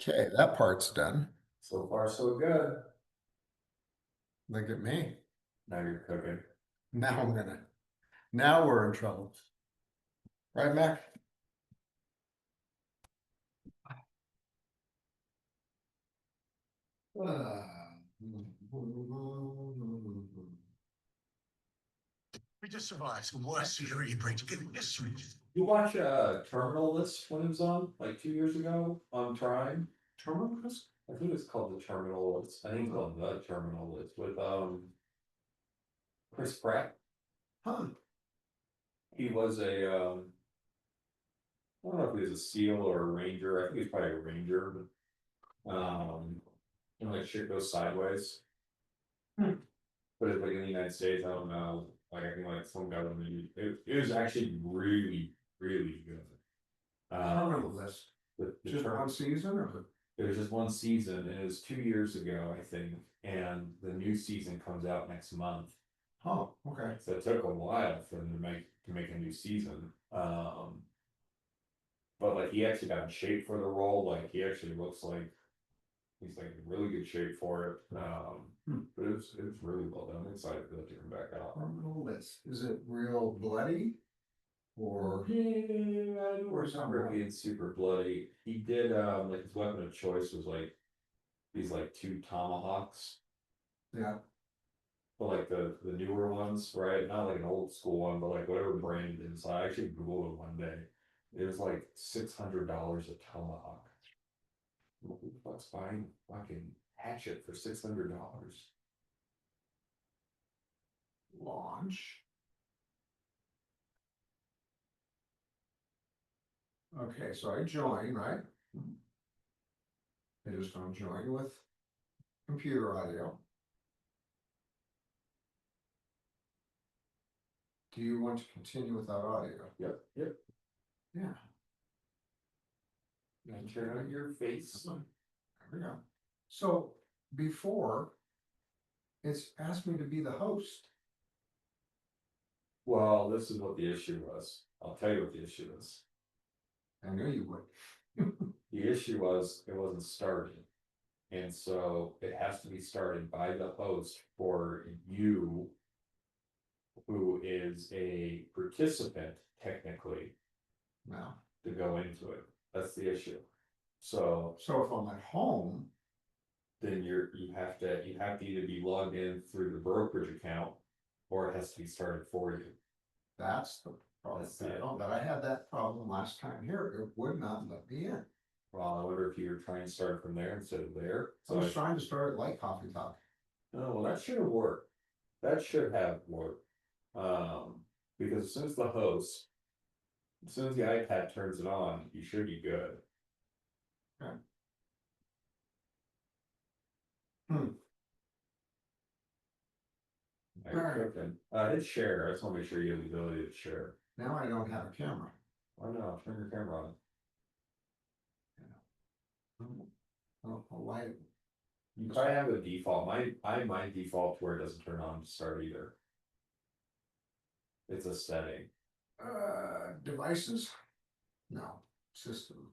Okay, that part's done. So far, so good. Look at me. Now you're cooking. Now we're in trouble. Right, Mac? We just survived some worst security breach in history. You watch Terminal List when it was on, like 2 years ago on Prime? Terminal List? I think it's called the Terminal List. I think it's called the Terminal List with Chris Pratt. Huh. He was a I don't know if he was a SEAL or a Ranger. I think he's probably a Ranger, but like shit goes sideways. But it's like in the United States, I don't know. Like I think like some government it was actually really, really good. Terminal List. Just one season or? It was just one season, and it was 2 years ago, I think, and the new season comes out next month. Oh, okay. So it took a while for them to make a new season. But like he actually got in shape for the role. Like he actually looks like he's like in really good shape for it. But it was really well done. I'm excited for that to come back out. Terminal List. Is it real bloody? Or Yeah, I don't remember being super bloody. He did like his weapon of choice was like these like 2 tomahawks. yeah. But like the newer ones, right? Not like an old school one, but like whatever brand it is. I actually Googled it one day. It was like $600 a tomahawk. Who the fuck's buying a fucking hatchet for $600? Launch. Okay, so I join, right? I just don't join with computer audio. Do you want to continue without audio? Yep. Yeah. And turn on your face. There we go. So before, it's asked me to be the host. Well, this is what the issue was. I'll tell you what the issue is. I knew you would. The issue was it wasn't started. And so it has to be started by the host for you, who is a participant technically, No. to go into it. That's the issue. So So if I'm at home, then you have to either be logged in through the brokerage account, or it has to be started for you. that's the problem. That's it. But I had that problem last time here. It would not let me in. Well, I wonder if you were trying to start from there instead of there. I was trying to start it like Coffee Talk. Oh, well, that should have worked. That should have worked. Because as soon as the iPad turns it on, you should be good. Okay. Hit share. I just want to make sure you have the ability to share. Now I don't have a camera. Why not? Turn your camera on. Oh, why? You probably have a default. My default where it doesn't turn on to start either. It's a setting. Devices? No. System.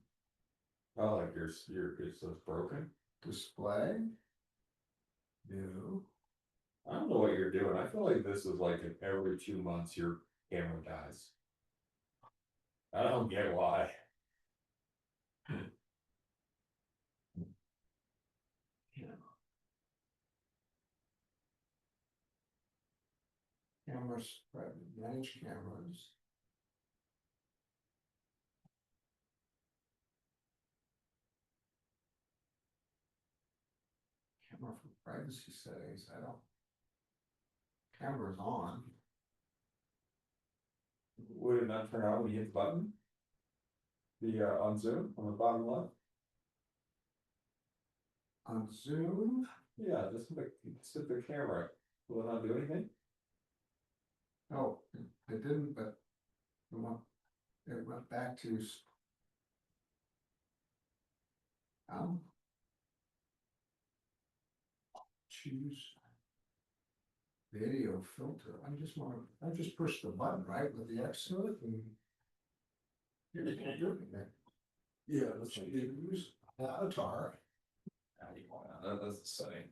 Oh, like it's broken. Display? No. I don't know what you're doing. I feel like this is like every 2 months your camera dies. I don't get why. Cameras, manage cameras. Camera for privacy settings. I don't. Camera's on. Would it not turn on when you hit the button? The on Zoom on the bottom left? On Zoom? Yeah, just hit the camera. Will it not do anything? Oh, it didn't, but it went back to. Choose video filter. I just push the button right with the X to it and you can't do anything. Yeah, let's use avatar. How do you want that's the setting.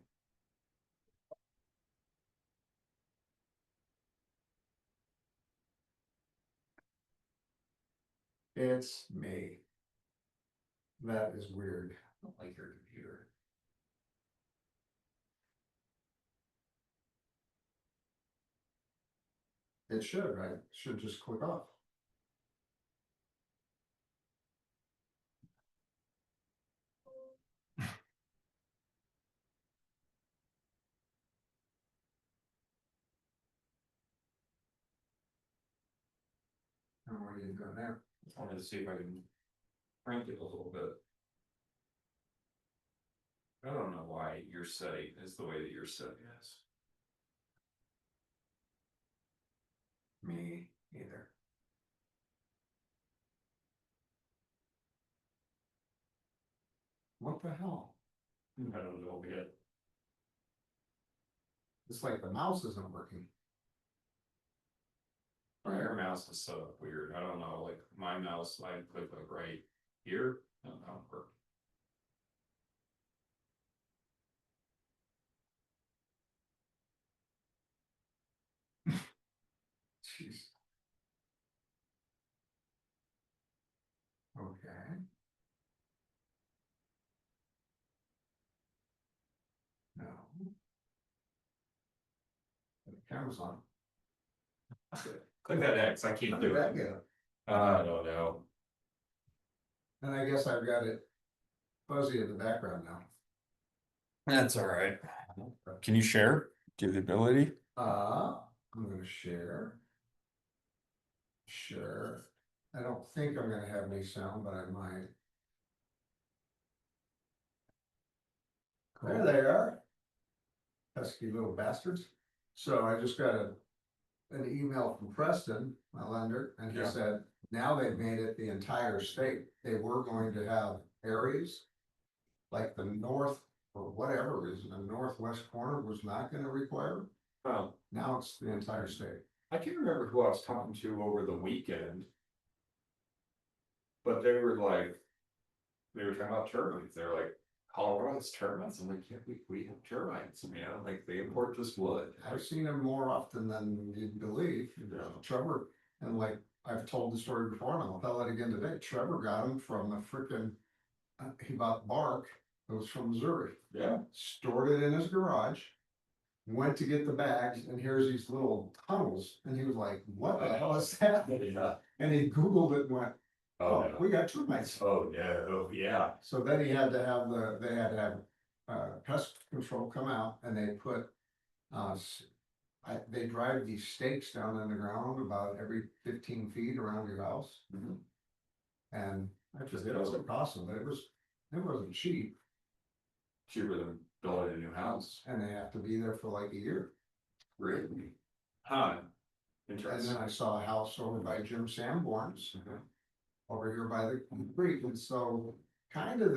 It's me. That is weird. I don't like your computer. It should, right? Should just click off. And where do you go now? I wanted to see if I can crank it a little bit. I don't know why your setting is the way that your setting is. Me either. What the hell? I don't know yet. It's like the mouse isn't working. Your mouse is set up weird. I don't know, like my mouse, I click like right here. I don't know how it works. Jeez. Okay. No. The camera's on. Click that X, I How can't did do that it. get? I don't know. And I guess I've got it fuzzy in the background now. That's all right. Can you share? Do you have the ability? I'm gonna share. Sure. I don't think I'm gonna have any sound, but I might. There they are. Pesky little bastards. So I just got an email from Preston, my lender, and he Yeah. said, now they've made it the entire state. They were going to have areas like the north, for whatever reason, the northwest corner was not gonna require. Oh, Now it's the entire state. I can't remember who I was talking to over the weekend. But they were like, they were talking about termites. They're like, Colorado has termites. I'm like, yeah, we have termites, man. Like they import this wood. I've seen them more often than you'd believe. Yeah. Trevor, and like I've told the story before, and I'll tell it again today. Trevor got them from a freaking, he bought bark. It was from Missouri. Yeah. Stored it in his garage. Went to get the bags, and here's these little tunnels, and he was like, "What the hell is that?" Yeah. And he Googled it and went, "Oh, no. we got termites." Oh, yeah. Oh, yeah. So then he had to have they had to have pest control come out, and they put they drive these stakes down in the ground about every 15 feet around your house. Mhm. And actually, it wasn't costing, but it wasn't cheap, Cheaper than building a new house. and they have to be there for like a year. Really? Huh. And Interesting. then I saw a house over by Jim Sanborn's, Mhm. over here by the creek, and so kind of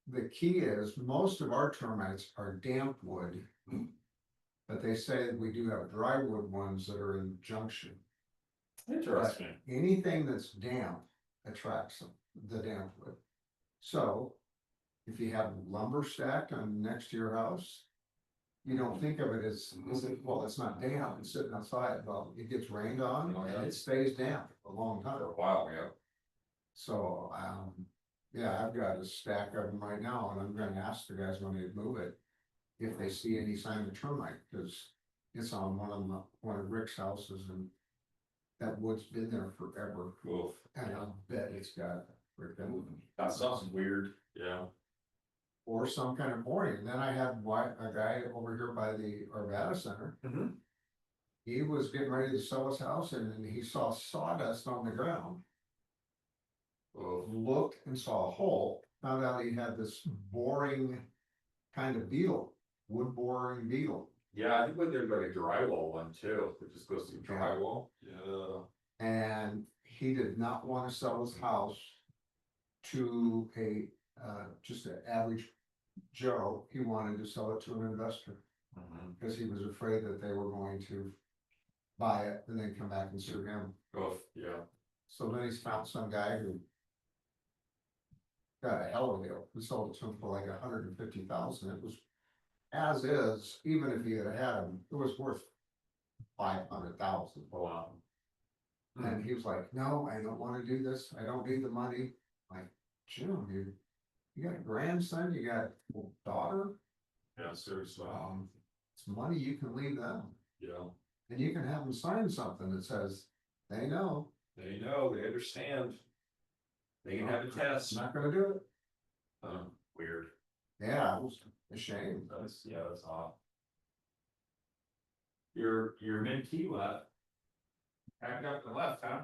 the key is most of our termites are damp wood. But they say that we do have dry wood ones that are in junction. Interesting. Anything that's damp attracts them, the damp wood. So if you have lumber stacked on next to your house, you don't think of it as, well, it's not damp, it's sitting outside. Well, it gets rained on Oh, yeah. and it stays damp a long time. For a while, yeah. So, yeah, I've got a stack of them right now, and I'm gonna ask the guys when they move it, if they see any sign of termite, because it's on one of Rick's houses, and that wood's been there forever, Oof. and I bet it's got freaking, That sounds weird. Yeah. or some kind of boring. And then I had a guy over here by the Arvada Center. Mhm. He was getting ready to sell his house, and then he saw sawdust on the ground. Oof. Looked and saw a hole, found out he had this boring kind of beetle, wood boring beetle. Yeah, I think like there's like a drywall one too. It just goes through drywall. Yeah. And he did not want to sell his house to just an average Joe. He wanted to sell it to an investor, Mhm. because he was afraid that they were going to buy it and then come back and sue him. Oof. Yeah. So then he's found some guy who got a hell of a deal. We sold it to him for like 150,000. It was as is, even if he had had him, it was worth 500,000. Oh, wow. And he was like, no, I don't wanna do this, I don't need the money. Like, Jim, you got a grandson, you got a daughter, Yeah, seriously. it's money you can leave them. Yeah, And you can have them sign something that says, they know. they know, they understand. They can have a I'm test. not gonna do it. Weird. Yeah, it was a shame. That's odd. Your mentee left. Packed up and left, huh?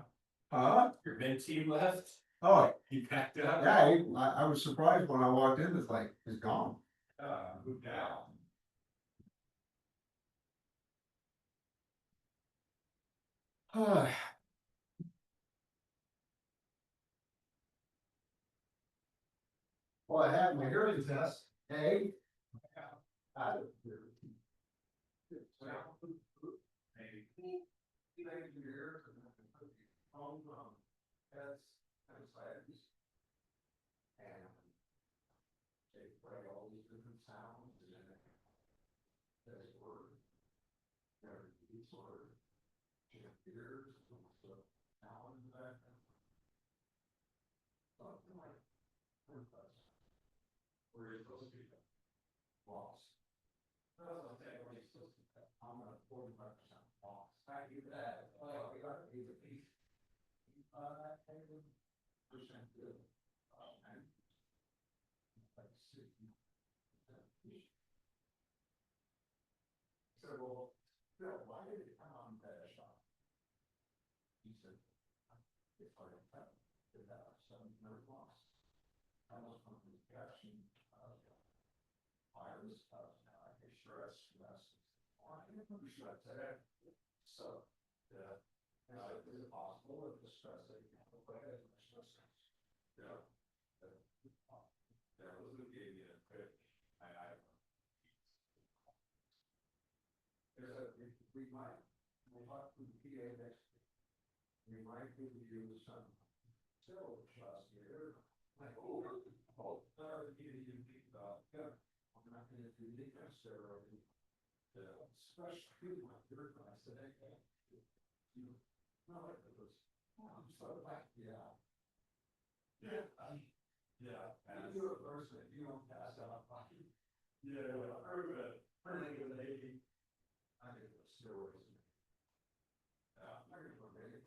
Huh? Your mentee left. Oh, He packed up. yeah, I was surprised when I walked in, it's like, he's gone. Moved out. Well, I had my hearing test, hey. And they play all these different sounds and then there's word. There's each word. Ears, so now and that. Something like where you're supposed to be lost. No, okay, where you're supposed to be. I'm at 45% lost. I do that. Oh, you gotta be the piece. 10% good. And like 60%. So, well, Bill, why did it come on that shop? He said, it's hard to tell. It has some nerve loss. I was from the passion of virus, I get stress, I never stress that. So, yeah. Is it possible if the stress that you have away as much stress? Yeah. Yeah, those would give you a quick, we might, we'll talk to the PA next week. We might give you some cell shots here. Like, oh, you think about, yeah, I'm not gonna do the necessarily. Especially my third class today. No, it was, I'm so like, yeah. Yeah. Yeah. And you at first, you don't pass out. Yeah, I heard that. I think it was 80. I think it was steroids. I think it was 80.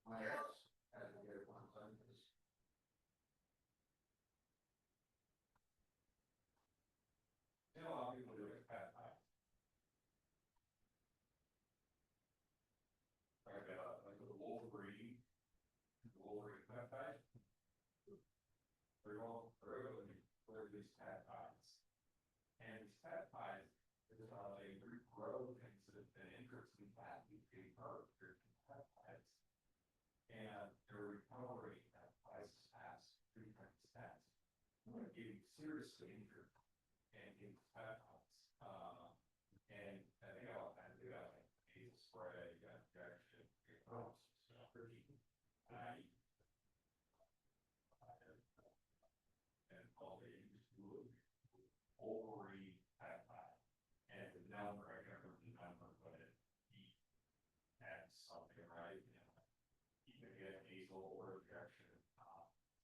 My ex had to get it one time because you know, a lot of people do it at night. Like the Wolverine peptide. They're all early for these peptides. And these peptides is how they regrow things that interest in fat between peptides. And they're recovering at twice as fast, 3 times as fast. I'm going to get seriously injured and get peptides. And I think I'll kind of do that, like nasal spray, injection, and all they use Wolverine peptide. And the number, I can't remember the number, but he had something, right? You can get nasal or injection.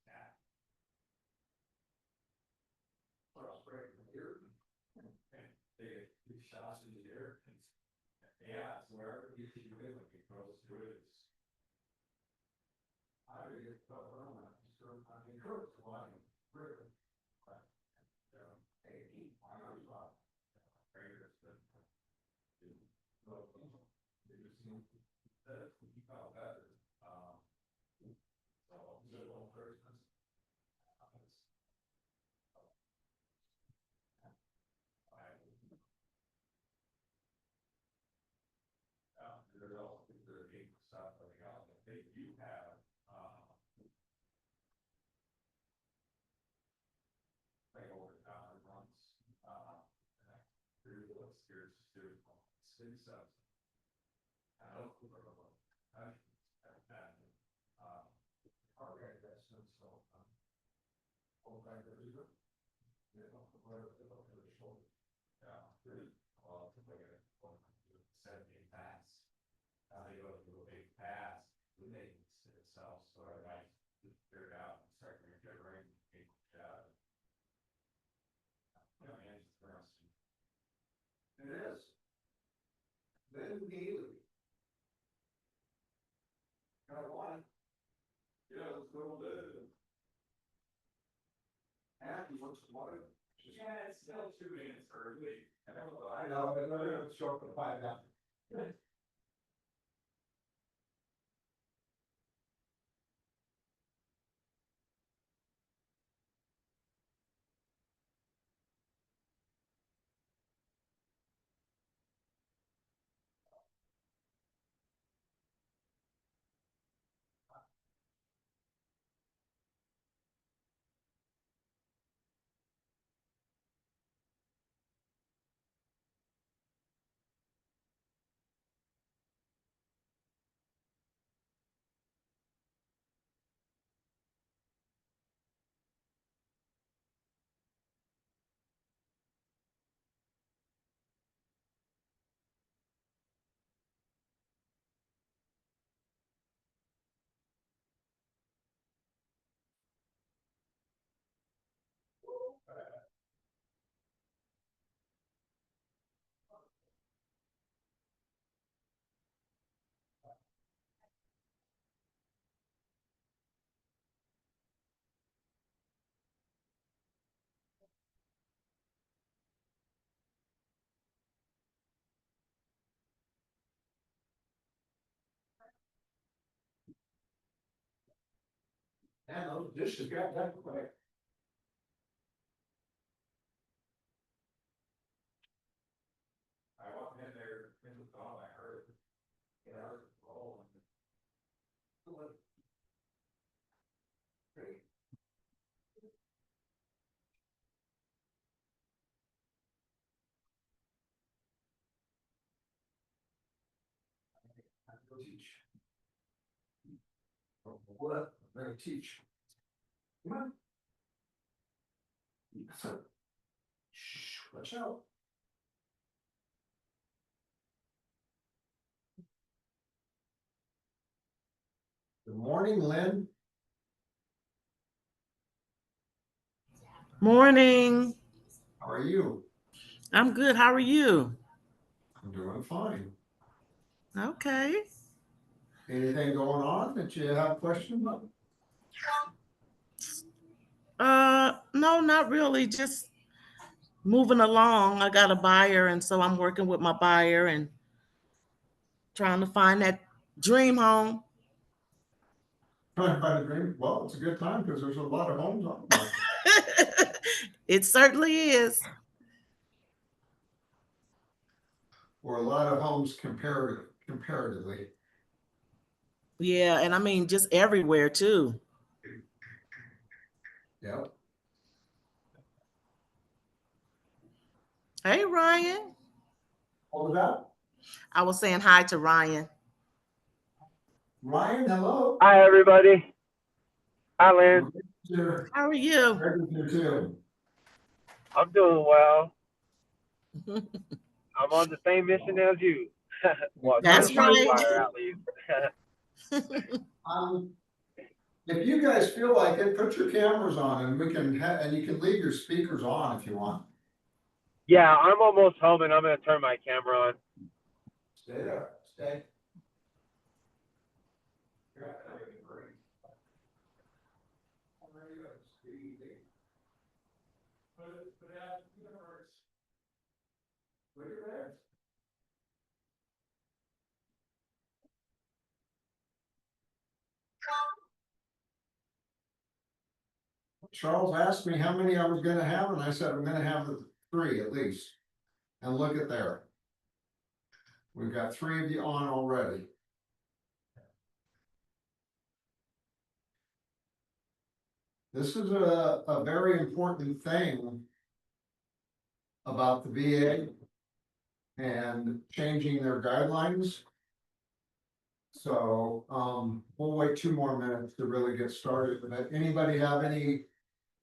That. Well, right here. And they get 2 shots in the air. Yeah, it's wherever you can do it, like it goes through it. I would get I mean, hurts a lot. Really. Hey, I know you are. They do have like over runs through the spirits skin cells. I don't know They go to a big pass, then they sit itself, so I might figure it out and start to get right. You know, and it's interesting. It is. Then daily. Got one. Yeah, let's go live. And what's one? Yeah, it's still 2 minutes early. I know, but let it show up at 5 now. And those dishes got done quick. I walked in there, in the dawn, I heard it. Yeah, I heard it roll. Great. I'm gonna teach. What? I'm gonna teach. Come on. So. Shh, watch out. Good morning, Lynn. Morning. How are you? I'm good. How are you? I'm doing fine. Okay. Anything going on that you have a question about? No, not really. Just moving along. I got a buyer, and so I'm working with my buyer and trying to find that dream home. Trying to find a dream? Well, it's a good time because there's a lot of homes on the market. It certainly is. Or a lot of homes comparatively. Yeah, and I mean just everywhere too. Yep. Hey, Ryan. What was that? I was saying hi to Ryan. Ryan, hello. Hi, everybody. Hi, Lynn. You're How are you? here too. I'm doing well. I'm on the same mission as you. Well, trying to That's find a right. buyer at least. Um, if you guys feel like it, put your cameras on and we can and you can leave your speakers on if you want. Yeah, I'm almost home and I'm going to turn my camera on. Stay there. Stay. Look at that. Charles asked me how many I was gonna have, and I said, I'm gonna have 3 at least. And look at there. We've got 3 of you on already. This is a very important thing about the VA and changing their guidelines. So, we'll wait 2 more minutes to really get started. But anybody have any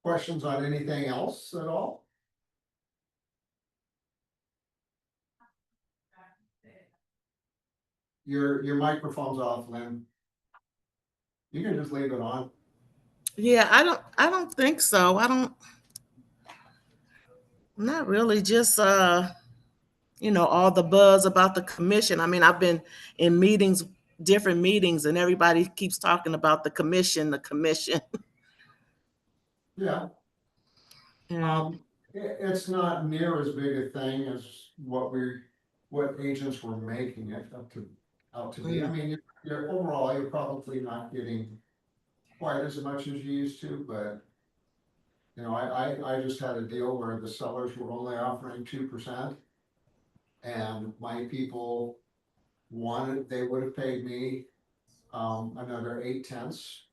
questions on anything else at all? Your microphone's off, Lynn. You can just leave it on. Yeah, I don't think so. Not really, just all the buzz about the commission. I mean, I've been in meetings, different meetings, and everybody keeps talking about the commission, the commission. Yeah. Yeah. It's not near as big a thing as what agents were making it out to be. I mean, you're overall, you're probably not getting quite as much as you used to, but I just had a deal where the sellers were only offering 2%. And my people they would have paid me, another 8/10.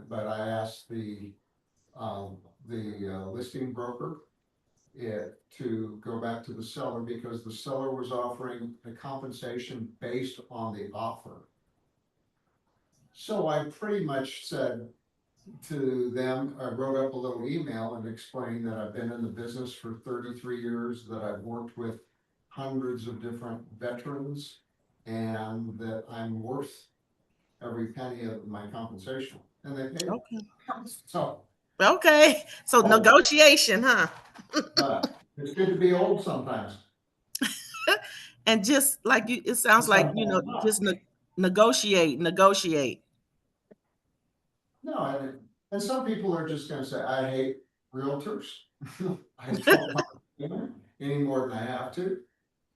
But I asked the listing broker to go back to the seller because the seller was offering the compensation based on the offer. So I pretty much said to them, I wrote up a little email and explained that I've been in the business for 33 years, that I've worked with hundreds of different veterans, and that I'm worth every penny of my compensation. And they paid. Okay. So, Okay. So negotiation, huh? it's good to be old sometimes. And just like it sounds like, just negotiate. No, and some people are just gonna say, I hate realtors. I don't like them any more than I have to.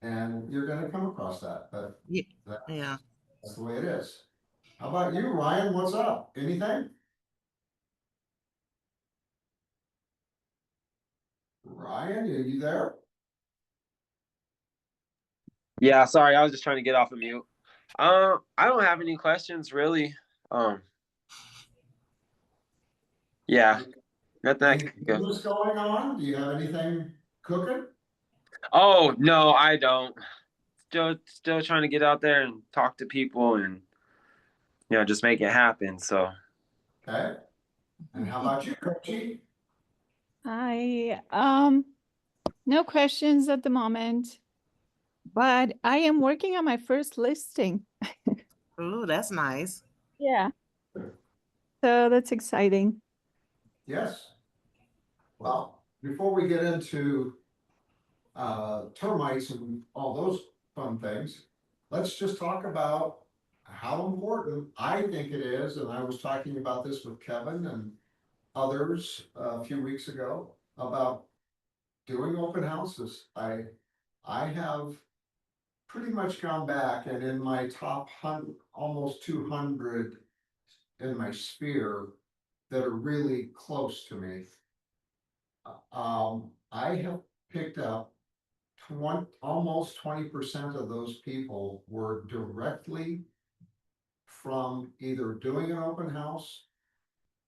And you're gonna come across that, but Yeah. that's Yeah. the way it is. How about you, Ryan? What's up? Anything? Ryan, are you there? Yeah, sorry, I was just trying to get off of mute. I don't have any questions really. Yeah, nothing. Any business going on? Do you have anything cooking? Oh no, I don't. Still trying to get out there and talk to people and just make it happen. So Okay. And how about you, Coachy? No questions at the moment, but I am working on my first listing. Oh, that's nice. Yeah. So that's exciting. Yes. Well, before we get into termites and all those fun things, let's just talk about how important I think it is. And I was talking about this with Kevin and others a few weeks ago about doing open houses. I have pretty much gone back, and in my top almost 200 in my sphere that are really close to me, I have picked up almost 20% of those people were directly from either doing an open house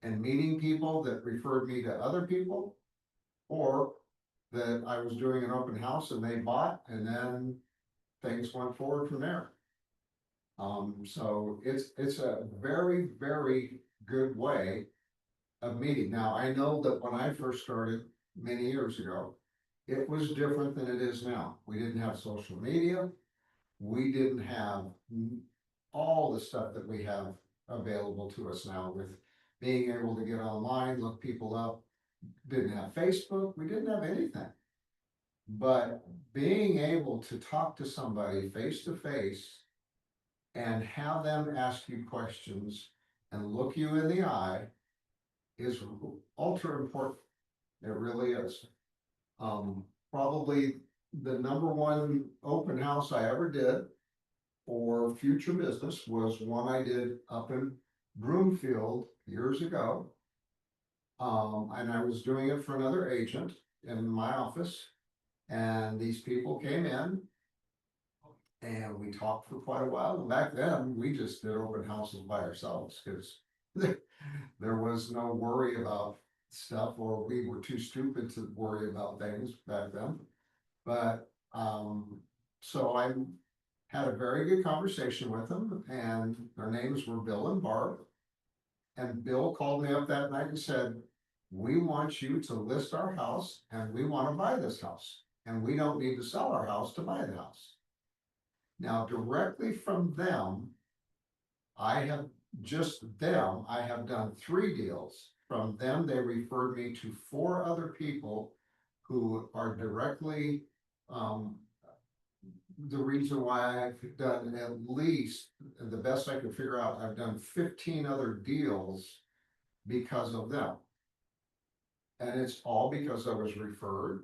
and meeting people that referred me to other people, or that I was doing an open house and they bought, and then things went forward from there. So it's a very, very good way of meeting. Now, I know that when I first started many years ago, it was different than it is now. We didn't have social media. We didn't have all the stuff that we have available to us now, with being able to get online, look people up. Didn't have Facebook. We didn't have anything. But being able to talk to somebody face to face and have them ask you questions and look you in the eye is ultra important. It really is. Probably the number one open house I ever did for future business was one I did up in Broomfield years ago. And I was doing it for another agent in my office, and these people came in and we talked for quite a while. And back then we just did open houses by ourselves because there was no worry about stuff, or we were too stupid to worry about things back then. But so I had a very good conversation with them, and their names were Bill and Barb. And Bill called me up that night and said, we want you to list our house and we want to buy this house. And we don't need to sell our house to buy the house. Now, directly from them, I have done 3 deals. From them, they referred me to 4 other people who are directly, the reason why I've done at least, the best I could figure out, I've done 15 other deals because of them. And it's all because I was referred.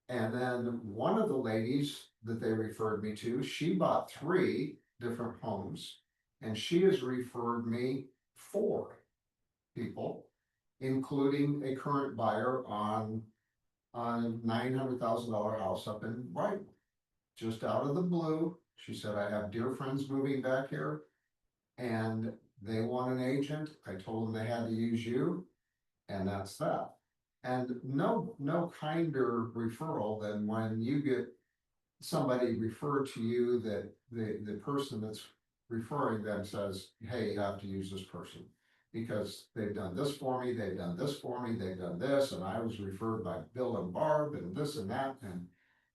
And then one of the ladies that they referred me to, she bought 3 different homes, and she has referred me 4 people, including a current buyer on a $900,000 house up in Brighton. Just out of the blue, she said, I have dear friends moving back here and they want an agent. I told them they had to use you, and that's that. And no kinder referral than when you get somebody referred to you that the person that's referring them says, hey, you have to use this person because they've done this for me, they've done this for me, they've done this, and I was referred by Bill and Barb and this and that, and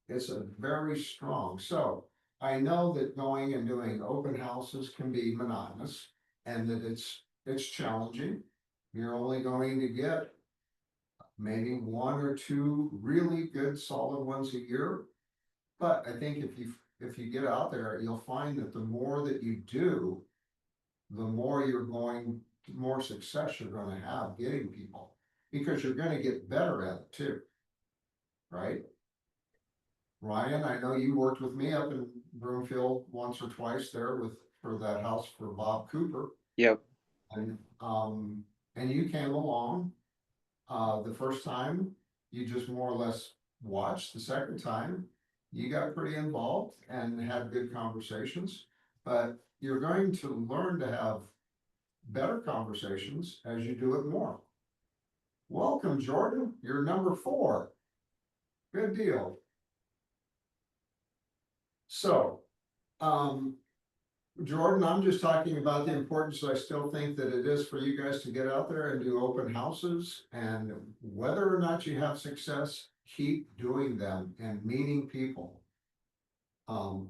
it's a very strong. So I know that going and doing open houses can be monotonous and that it's challenging. You're only going to get maybe 1 or 2 really good solid ones a year. But I think if you get out there, you'll find that the more that you do, the more more success you're going to have getting people, because you're going to get better at it too, right? Ryan, I know you worked with me up in Broomfield once or twice there for that house for Bob Cooper. Yep. And you came along, the first time you just more or less watched. The second time you got pretty involved and had good conversations, but you're going to learn to have better conversations as you do it more. Welcome, Jordan. You're number 4. Good deal. So, Jordan, I'm just talking about the importance I still think that it is for you guys to get out there and do open houses, and whether or not you have success, keep doing them and meeting people.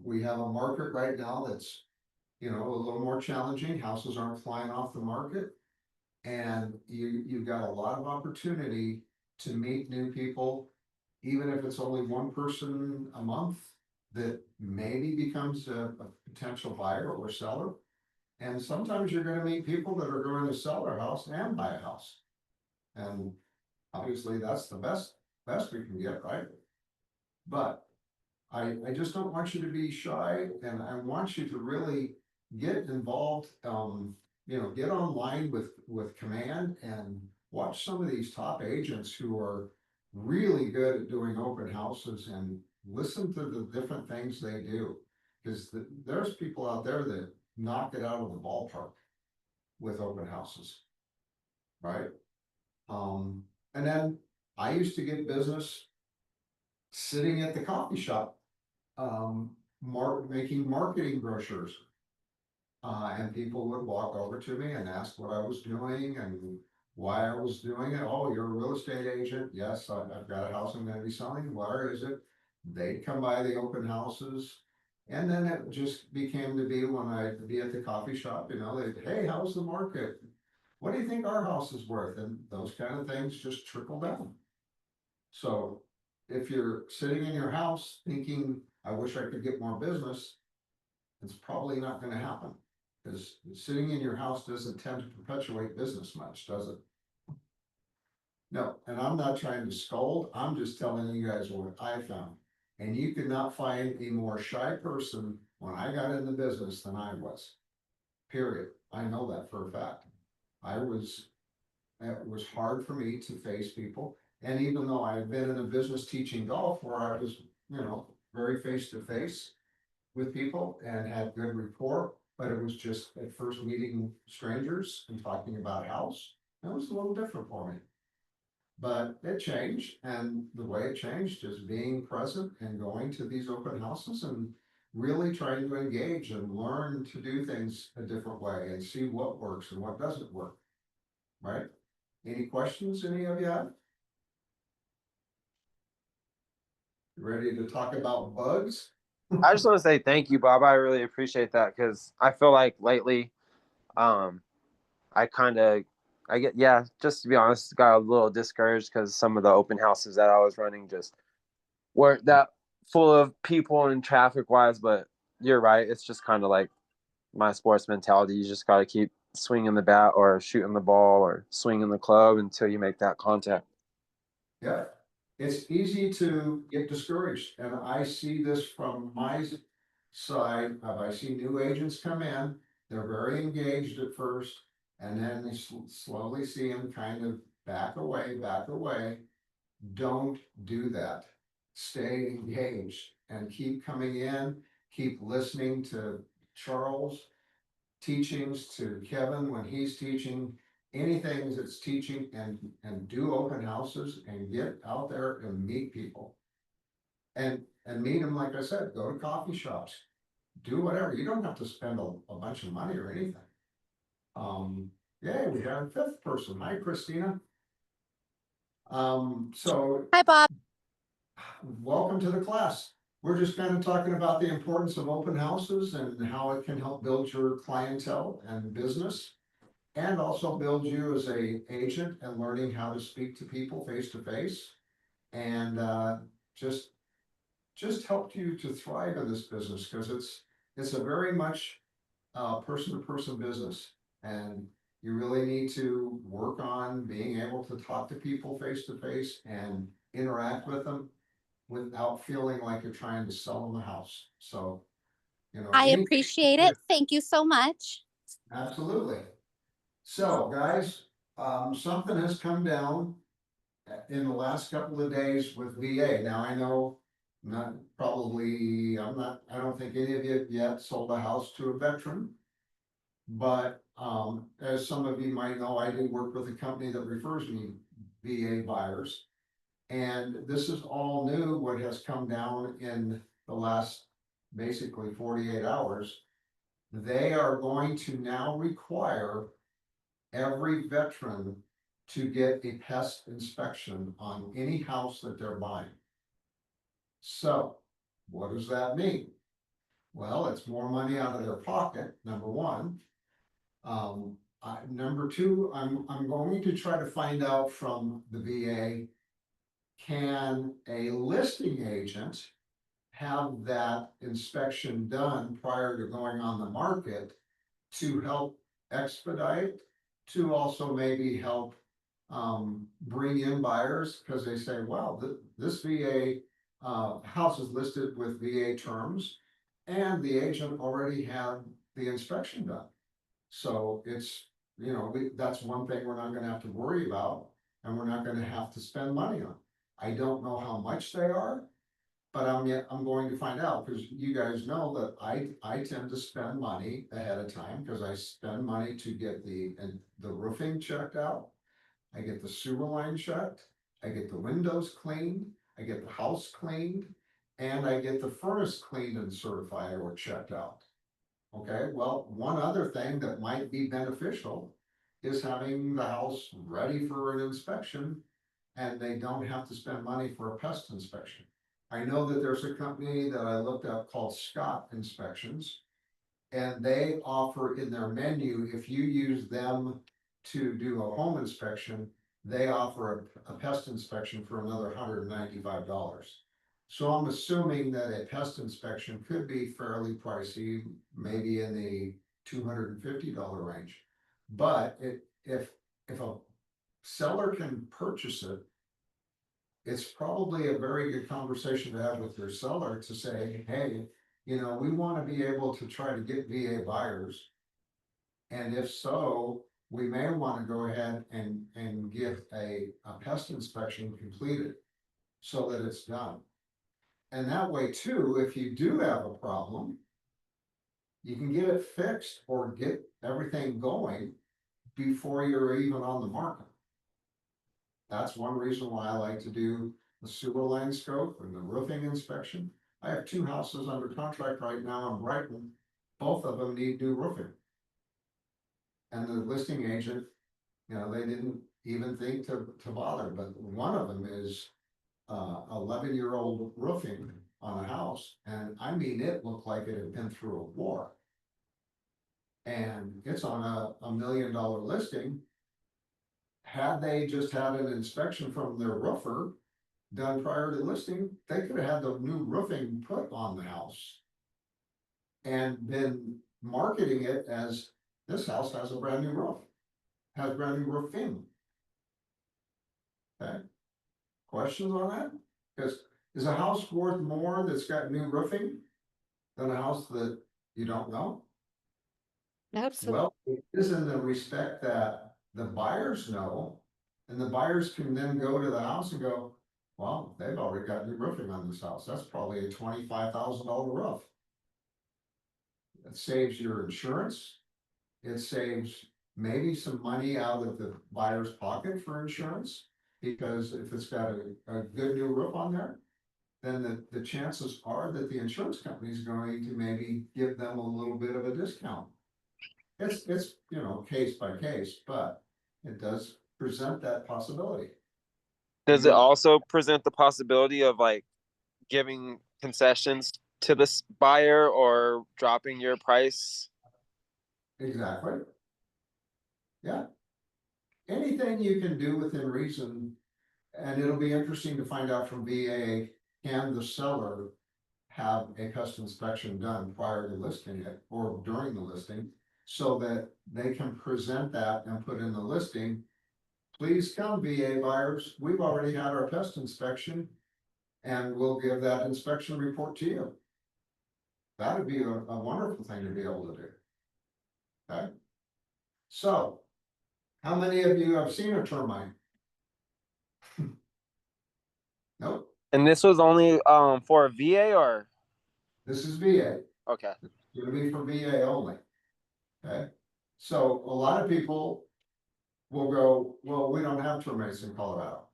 We have a market right now that's, a little more challenging. Houses aren't flying off the market, and you've got a lot of opportunity to meet new people, even if it's only 1 person a month that maybe becomes a potential buyer or seller. And sometimes you're going to meet people that are going to sell their house and buy a house. And obviously that's the best we can get, right? But I just don't want you to be shy, and I want you to really get involved, get online with Command and watch some of these top agents who are really good at doing open houses and listen to the different things they do. Because there's people out there that knock it out of the ballpark with open houses, right? And then I used to get business sitting at the coffee shop, making marketing brochures. And people would walk over to me and ask what I was doing and why I was doing it. Oh, you're a real estate agent? Yes, I've got a house I'm going to be selling. Where is it? They'd come by the open houses. And then it just became to be when I'd be at the coffee shop, they'd, hey, how's the market? What do you think our house is worth? And those kind of things just trickle down. So if you're sitting in your house thinking, I wish I could get more business, it's probably not going to happen, because sitting in your house doesn't tend to perpetuate business much, does it? No, and I'm not trying to scold. I'm just telling you guys what I found. And you could not find a more shy person when I got in the business than I was. Period. I know that for a fact. It was hard for me to face people. And even though I've been in a business teaching golf where I was, very face to face with people and had good rapport, but it was just at first meeting strangers and talking about a house. It was a little different for me. But it changed, and the way it changed is being present and going to these open houses and really trying to engage and learn to do things a different way and see what works and what doesn't work, right? Any questions any of you have? Ready to talk about bugs? I just want to say thank you, Bob. I really appreciate that because I feel like lately, um, I kind of, I get, yeah, just to be honest, got a little discouraged because some of the open houses that I was running just weren't that full of people and traffic wise. But you're right. It's just kind of like my sports mentality. You just got to keep swinging the bat or shooting the ball or swinging the club until you make that contact. Yeah, it's easy to get discouraged, and I see this from my side. I see new agents come in, they're very engaged at first, and then you slowly see them kind of back away, back away. Don't do that. Stay engaged and keep coming in, keep listening to Charles' teachings, to Kevin when he's teaching, anything that's teaching, and do open houses and get out there and meet people. And meet them, like I said, go to coffee shops, do whatever. You don't have to spend a bunch of money or anything. Yeah, we have a fifth person. Hi, Christina. So Hi, Bob. welcome to the class. We're just kind of talking about the importance of open houses and how it can help build your clientele and business. And also build you as a agent and learning how to speak to people face to face. And just helped you to thrive in this business, because it's a very much person to person business. And you really need to work on being able to talk to people face to face and interact with them without feeling like you're trying to sell them a house. So, I any, appreciate it. Thank you so much. absolutely. So, guys, something has come down in the last couple of days with VA. Now, I know I don't think any of you yet sold a house to a veteran. But, as some of you might know, I do work with a company that refers me VA buyers. And this is all new, what has come down in the last basically 48 hours. They are going to now require every veteran to get a pest inspection on any house that they're buying. So, what does that mean? Well, it's more money out of their pocket, number one. Number two, I'm going to try to find out from the VA, can a listing agent have that inspection done prior to going on the market to help expedite, to also maybe help bring in buyers, because they say, wow, this VA house is listed with VA terms, and the agent already had the inspection done. So it's, that's one thing we're not gonna have to worry about, and we're not gonna have to spend money on. I don't know how much they are, but I'm going to find out, because you guys know that I tend to spend money ahead of time, because I spend money to get the roofing checked out. I get the sewer line checked, I get the windows cleaned, I get the house cleaned, and I get the furnace cleaned and certified or checked out. Okay, well, one other thing that might be beneficial is having the house ready for an inspection, and they don't have to spend money for a pest inspection. I know that there's a company that I looked up called Scott Inspections, and they offer in their menu, if you use them to do a home inspection, they offer a pest inspection for another $195. So I'm assuming that a pest inspection could be fairly pricey, maybe in the $250 range. But if a seller can purchase it, it's probably a very good conversation to have with your seller to say, hey, we want to be able to try to get VA buyers. And if so, we may want to go ahead and get a pest inspection completed so that it's done. And that way too, if you do have a problem, you can get it fixed or get everything going before you're even on the market. That's one reason why I like to do the sewer line scope and the roofing inspection. I have 2 houses under contract right now in Brighton. Both of them need new roofing. And the listing agent, You know, they didn't even think to bother, but one of them is 11-year-old roofing on a house, and I mean, it looked like it had been through a war. And it's on a $1 million listing. Had they just had an inspection from their roofer done prior to listing, they could have had the new roofing put on the house and been marketing it as this house has a brand new roof, has brand new roofing. Okay, questions on that? Because is a house worth more that's got new roofing than a house that you don't know? Absolutely. Well, it is in the respect that the buyers know, and the buyers can then go to the house and go, well, they've already got new roofing on this house. That's probably a $25,000 roof. It saves your insurance. It saves maybe some money out of the buyer's pocket for insurance, because if it's got a good new roof on there, then the chances are that the insurance company is going to maybe give them a little bit of a discount. It's, you know, case by case, but it does present that possibility. Does it also present the possibility of like giving concessions to this buyer or dropping your price? Exactly. Yeah. Anything you can do within reason, and it'll be interesting to find out from VA, can the seller have a custom inspection done prior to listing it or during the listing, so that they can present that and put in the listing. Please come, VA buyers, we've already had our pest inspection and we'll give that inspection report to you. That would be a wonderful thing to be able to do. Okay. So, how many of you have seen a termite? Nope, And this was only for a VA or this is VA. okay. It's gonna be for VA only. Okay, so a lot of people will go, well, we don't have termites in Colorado.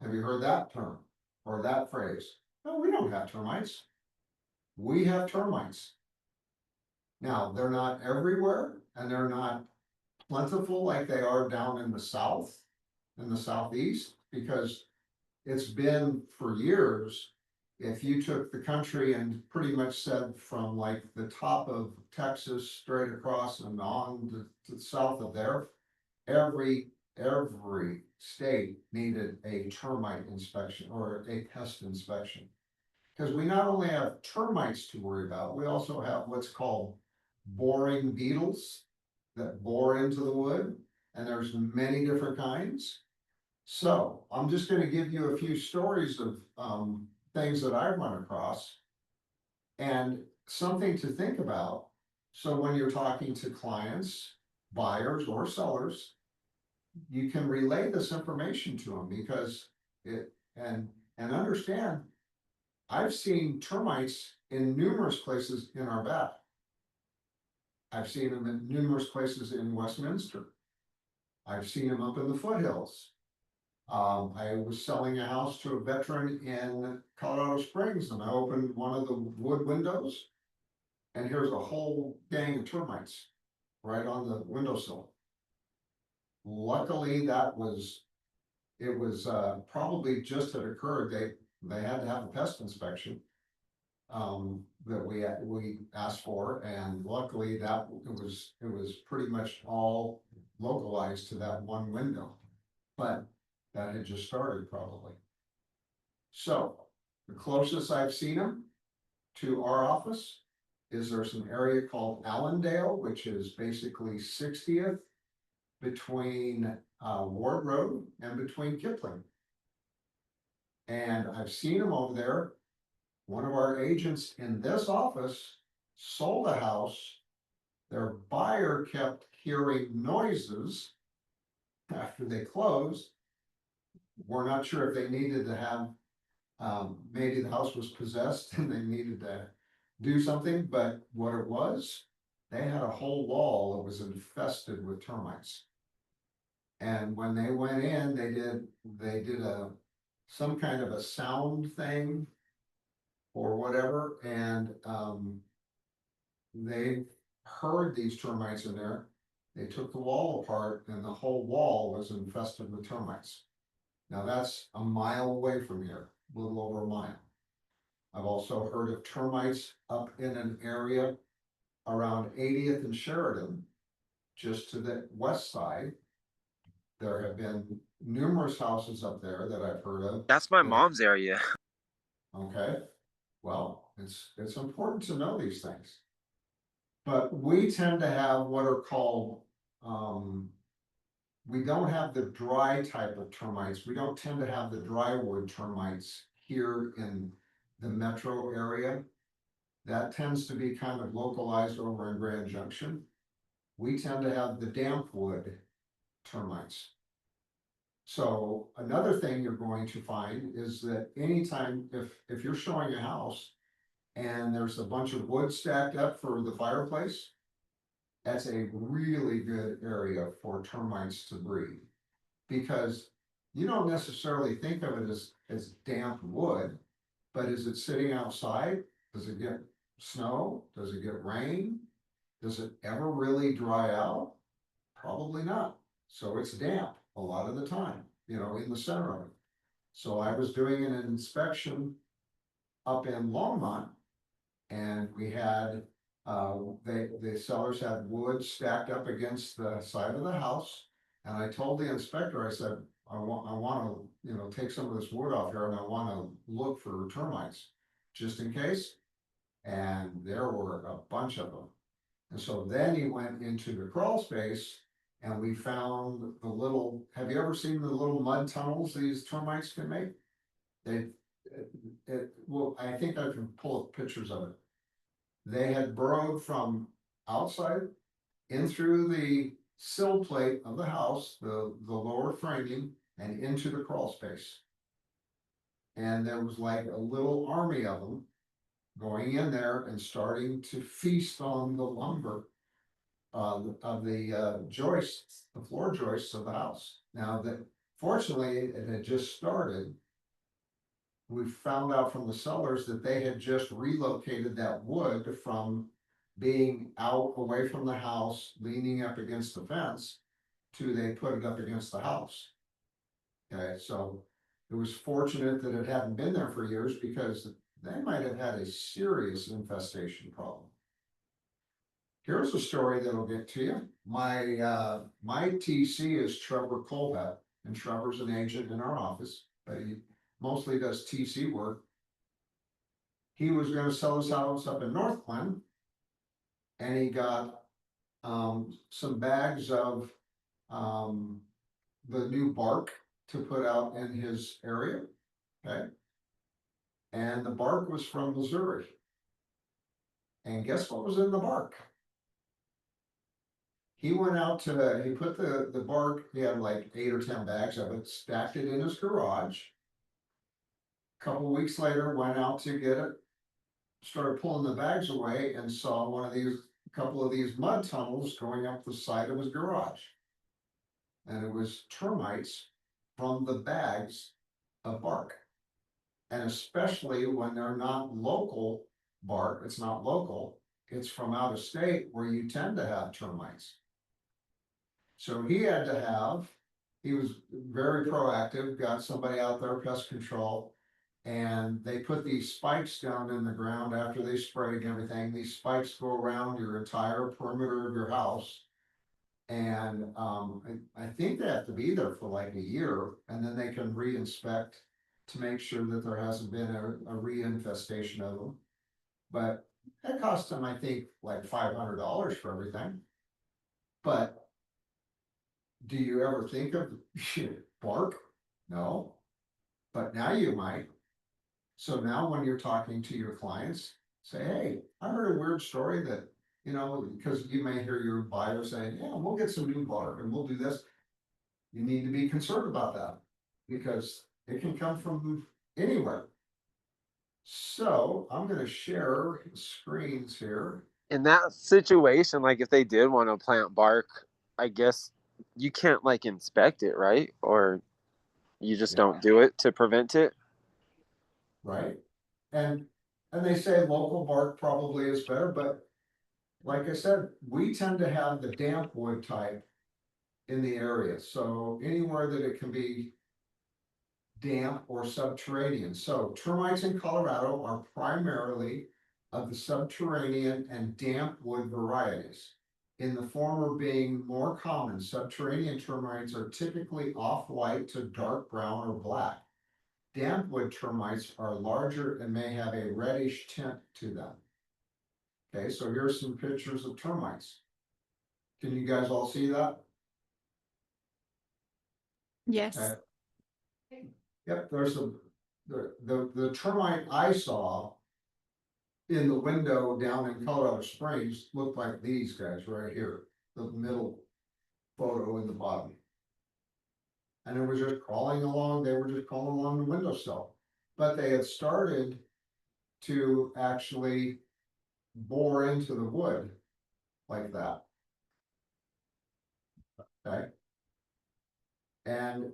Have you heard that term or that phrase? No, we don't have termites. We have termites. Now, they're not everywhere and they're not plentiful like they are down in the south, in the southeast, because it's been for years. If you took the country and pretty much said from like the top of Texas straight across and on to the south of there, every state needed a termite inspection or a pest inspection. Because we not only have termites to worry about, we also have what's called boring beetles that bore into the wood, and there's many different kinds. So I'm just going to give you a few stories of things that I've run across and something to think about. So when you're talking to clients, buyers or sellers, you can relay this information to them, because it and understand, I've seen termites in numerous places in our back. I've seen them in numerous places in Westminster. I've seen them up in the foothills. I was selling a house to a veteran in Colorado Springs, and I opened one of the wood windows, and here's a whole gang of termites right on the windowsill. Luckily, it was probably just had occurred. They had to have a pest inspection that we asked for, and luckily that it was pretty much all localized to that one window, but that had just started probably. So the closest I've seen them to our office is there's an area called Allendale, which is basically 60th between Ward Road and between Kipling. And I've seen them over there. One of our agents in this office sold a house. Their buyer kept hearing noises after they closed. We're not sure if they needed to have, maybe the house was possessed and they needed to do something, but what it was, they had a whole wall that was infested with termites. And when they went in, they did some kind of a sound thing or whatever, and they heard these termites in there. they took the wall apart and the whole wall was infested with termites. Now that's a mile away from here, a little over a mile. I've also heard of termites up in an area around 80th and Sheridan, just to the west side. There have been numerous houses up there that I've heard of. That's my mom's area. Okay, well, it's important to know these things. But we tend to have what are called, we don't have the dry type of termites. We don't tend to have the drywood termites here in the metro area. That tends to be kind of localized over in Grand Junction. We tend to have the damp wood termites. So another thing you're going to find is that anytime, if you're showing a house and there's a bunch of wood stacked up for the fireplace, that's a really good area for termites to breed. Because you don't necessarily think of it as damp wood, but is it sitting outside? Does it get snow? Does it get rain? Does it ever really dry out? Probably not. So it's damp a lot of the time, you know, in the center of it. So I was doing an inspection up in Longmont, and we had, the sellers had wood stacked up against the side of the house. And I told the inspector, I said, I want to, you know, take some of this wood off here, and I want to look for termites, just in case. And there were a bunch of them. And so then he went into the crawl space, and we found the little, have you ever seen the little mud tunnels these termites can make? Well, I think I can pull up pictures of it. They had burrowed from outside in through the sill plate of the house, the lower framing, and into the crawl space. And there was like a little army of them going in there and starting to feast on the lumber of the joists, the floor joists of the house. Now that fortunately it had just started, we found out from the sellers that they had just relocated that wood from being out away from the house, leaning up against the fence, to they put it up against the house. Okay, so it was fortunate that it hadn't been there for years, because they might have had a serious infestation problem. Here's a story that'll get to you. My TC is Trevor Colbett, and Trevor's an agent in our office, but he mostly does TC work. He was going to sell his house up in North Glen, and he got some bags of the new bark to put out in his area. Okay, and the bark was from Missouri. And guess what was in the bark? He went out to, he put the bark, he had like 8 or 10 bags of it, stacked it in his garage. Couple weeks later, went out to get it, started pulling the bags away, and saw couple of these mud tunnels going up the side of his garage. And it was termites from the bags of bark. And especially when they're not local bark, it's not local, it's from out of state, where you tend to have termites. So he was very proactive, got somebody out there, pest control, and they put these spikes down in the ground after they sprayed and everything. These spikes go around your entire perimeter of your house. And I think they have to be there for like a year, and then they can re-inspect to make sure that there hasn't been a reinfestation of them. But it cost them, I think, like $500 for everything. But do you ever think of bark? No. But now you might. So now when you're talking to your clients, say, hey, I heard a weird story that, you know, because you may hear your buyer saying, yeah, we'll get some new bark and we'll do this. You need to be concerned about that, because it can come from anywhere. So I'm going to share screens here. In that situation, like if they did want to plant bark, I guess you can't like inspect it, right? Or you just don't do it to prevent it. Right. And they say local bark probably is better, but like I said, we tend to have the damp wood type in the area, so anywhere that it can be damp or subterranean. So termites in Colorado are primarily of the subterranean and damp wood varieties. In the former being more common, subterranean termites are typically off-white to dark brown or black. Damp wood termites are larger and may have a reddish tint to them. Okay, so here's some pictures of termites. Can you guys all see that? Yes. Okay. Yep, there's the termite I saw in the window down in Colorado Springs looked like these guys right here, the middle photo in the bottom. And it was just crawling along, they were just crawling along the windowsill. But they had started to actually bore into the wood like that. Okay. And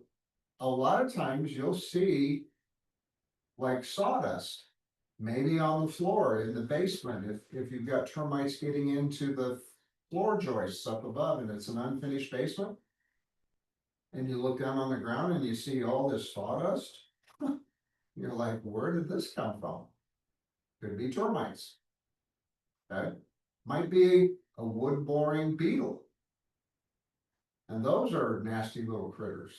a lot of times you'll see like sawdust, maybe on the floor in the basement, if you've got termites getting into the floor joists up above and it's an unfinished basement. And you look down on the ground and you see all this sawdust. You're like, where did this come from? Could be termites. Okay, might be a wood boring beetle. And those are nasty little critters.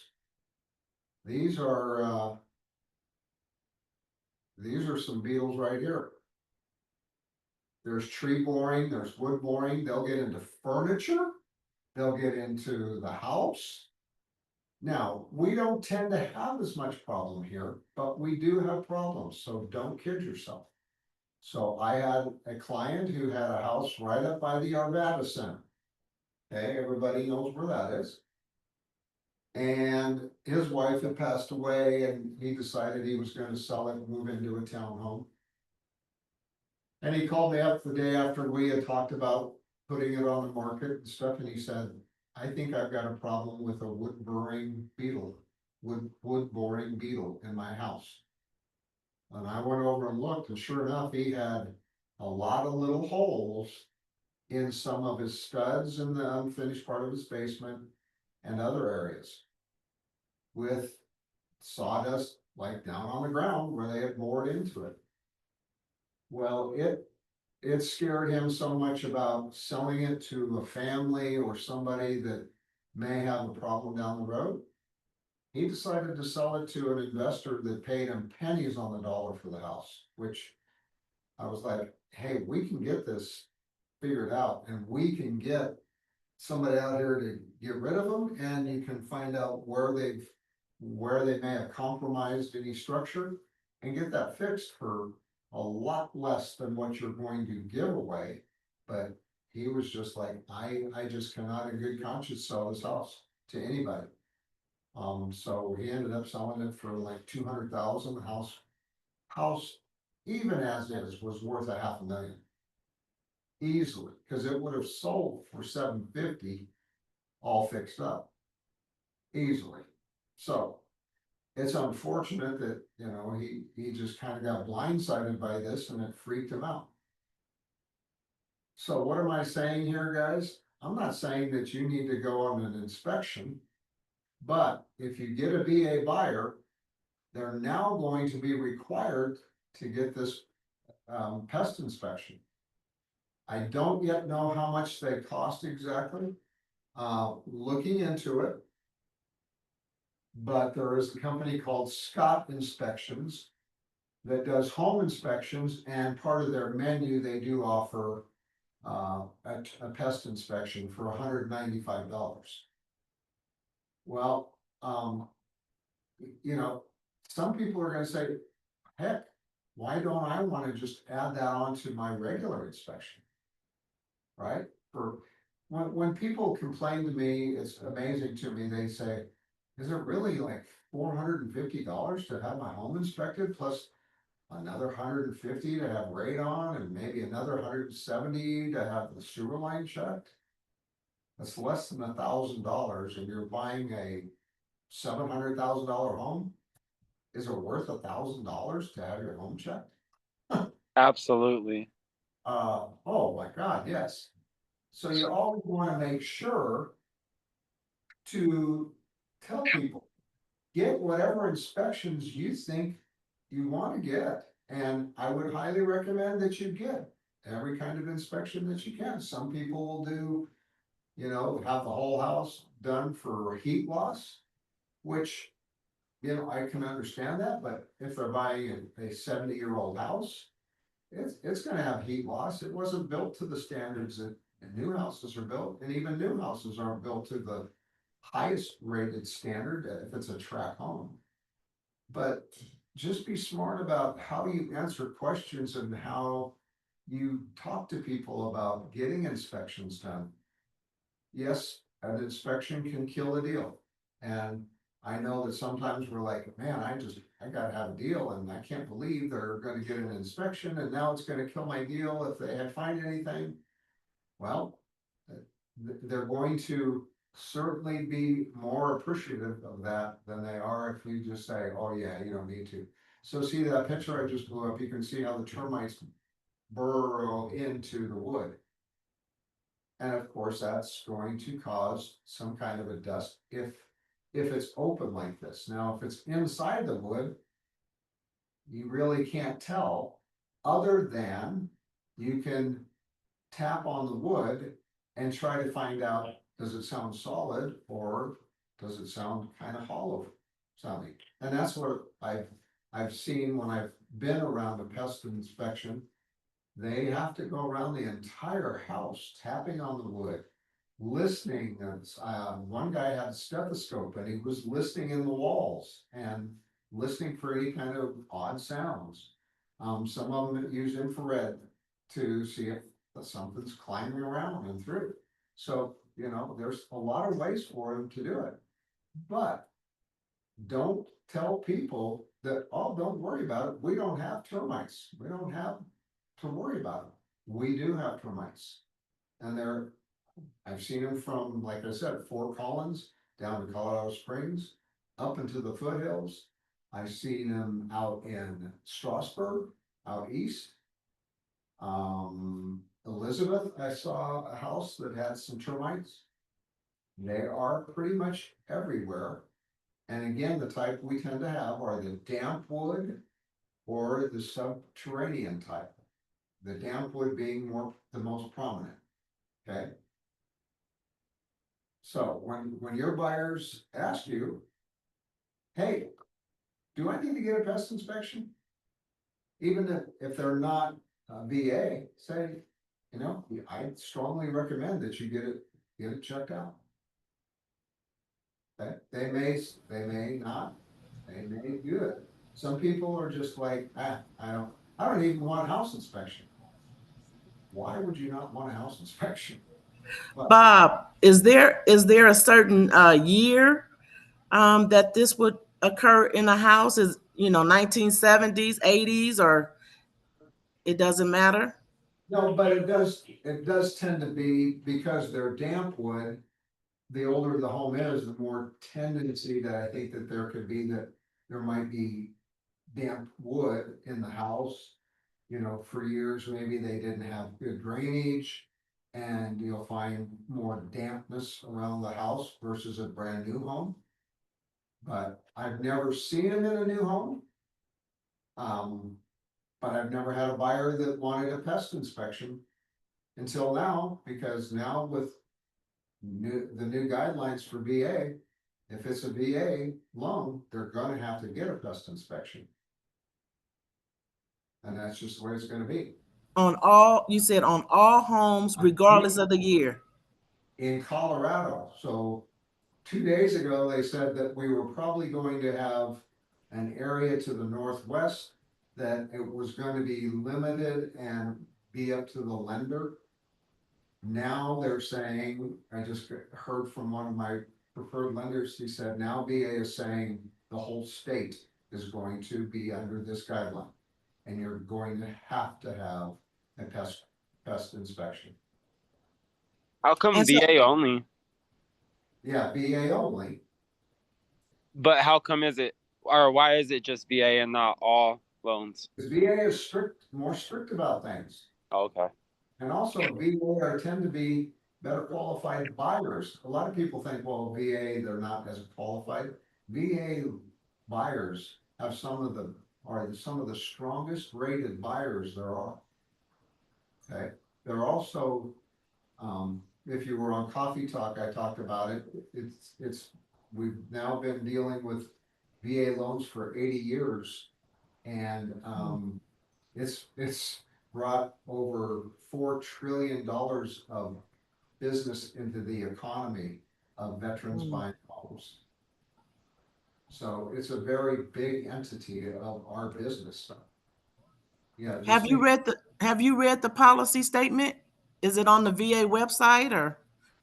These are some beetles right here. There's tree boring, there's wood boring, they'll get into furniture, they'll get into the house. Now, we don't tend to have as much problem here, but we do have problems, so don't kid yourself. So I had a client who had a house right up by the Arvada Center. Okay, everybody knows where that is. And his wife had passed away and he decided he was gonna sell it and move into a townhome. And he called me up the day after we had talked about putting it on the market and stuff, and he said, I think I've got a problem with a wood boring beetle in my house. And I went over and looked, and sure enough, he had a lot of little holes in some of his studs in the unfinished part of his basement and other areas with sawdust like down on the ground where they had bored into it. Well, it scared him so much about selling it to a family or somebody that may have a problem down the road. He decided to sell it to an investor that paid him pennies on the dollar for the house, which I was like, hey, we can get this figured out and we can get somebody out here to get rid of them, and you can find out where they may have compromised any structure and get that fixed for a lot less than what you're going to give away. But he was just like, I just cannot in good conscience sell this house to anybody. So he ended up selling it for like 200,000. The house, even as is, was worth $500,000. Easily, because it would have sold for 750, all fixed up. Easily. So it's unfortunate that, you know, he just kind of got blindsided by this and it freaked him out. So what am I saying here, guys? I'm not saying that you need to go on an inspection, but if you get a VA buyer, they're now going to be required to get this pest inspection. I don't yet know how much they cost exactly, looking into it. But there is a company called Scott Inspections that does home inspections, and part of their menu, they do offer a pest inspection for $195. Well, you know, some people are gonna say, heck, why don't I wanna just add that on to my regular inspection? Right? For when people complain to me, it's amazing to me, they say, is it really like $450 to have my home inspected plus another $150 to have radon and maybe another $170 to have the sewer line checked? That's less than $1,000, and you're buying a $700,000 home. Is it worth $1,000 to have your home checked? Absolutely. Oh my God, yes. So you always wanna make sure to tell people, get whatever inspections you think you wanna get. And I would highly recommend that you get every kind of inspection that you can. Some people will do, have the whole house done for heat loss, which, I can understand that, but if they're buying a 70-year-old house, it's gonna have heat loss. It wasn't built to the standards that new houses are built, and even new houses aren't built to the highest rated standard if it's a tract home. But just be smart about how you answer questions and how you talk to people about getting inspections done. Yes, an inspection can kill a deal. And I know that sometimes we're like, man, I gotta have a deal and I can't believe they're gonna get an inspection and now it's gonna kill my deal if they find anything. Well, they're going to certainly be more appreciative of that than they are if you just say, oh yeah, you don't need to. So see that picture I just blew up, you can see how the termites burrow into the wood. And of course, that's going to cause some kind of a dust if it's open like this. Now, if it's inside the wood, you really can't tell, other than you can tap on the wood and try to find out, does it sound solid or does it sound kind of hollow sounding? And that's what I've seen when I've been around a pest inspection. They have to go around the entire house tapping on the wood, listening. One guy had a stethoscope and he was listening in the walls and listening for any kind of odd sounds. Some of them use infrared to see if something's climbing around and through. So, there's a lot of ways for them to do it. But don't tell people that, oh, don't worry about it. We don't have termites. We don't have to worry about them. We do have termites. And I've seen them from, like I said, Fort Collins down to Colorado Springs, up into the foothills. I've seen them out in Strasburg, out east. Elizabeth, I saw a house that had some termites. They are pretty much everywhere. And again, the type we tend to have are the damp wood or the subterranean type. The damp wood being the most prominent, okay? So when your buyers ask you, hey, do I need to get a pest inspection? Even if they're not VA, say, I strongly recommend that you get it checked out. Okay? They may not, they may do it. Some people are just like, I don't even want a house inspection. Why would you not want a house inspection? But, Bob, is there a certain year that this would occur in a house? Is 1970s, 80s, or it doesn't matter? no, but it does tend to be, because they're damp wood, the older the home is, the more tendency that I think that there could be that there might be damp wood in the house. For years, maybe they didn't have good drainage, and you'll find more dampness around the house versus a brand new home. But I've never seen them in a new home. But I've never had a buyer that wanted a pest inspection until now, because now with the new guidelines for VA, if it's a VA loan, they're gonna have to get a pest inspection. And that's just the way it's gonna be. You said on all homes, regardless of the year. In Colorado, so 2 days ago, they said that we were probably going to have an area to the northwest that it was going to be limited and be up to the lender. Now they're saying, I just heard from one of my preferred lenders, he said, now VA is saying the whole state is going to be under this guideline. And you're going to have a pest inspection. How come And so, VA only? Yeah, VA only. But how come why is it just VA and not all loans? Because VA is more strict about things. Oh, okay. And also VA tend to be better qualified buyers. A lot of people think, well, VA, they're not as qualified. VA buyers have some of the strongest rated buyers there are. Okay, they're also, if you were on Coffee Talk, I talked about it, we've now been dealing with VA loans for 80 years. And, it's brought over $4 trillion of business into the economy of veterans buying homes. So it's a very big entity of our business. Yeah. Have you read the policy statement? Is it on the VA website or?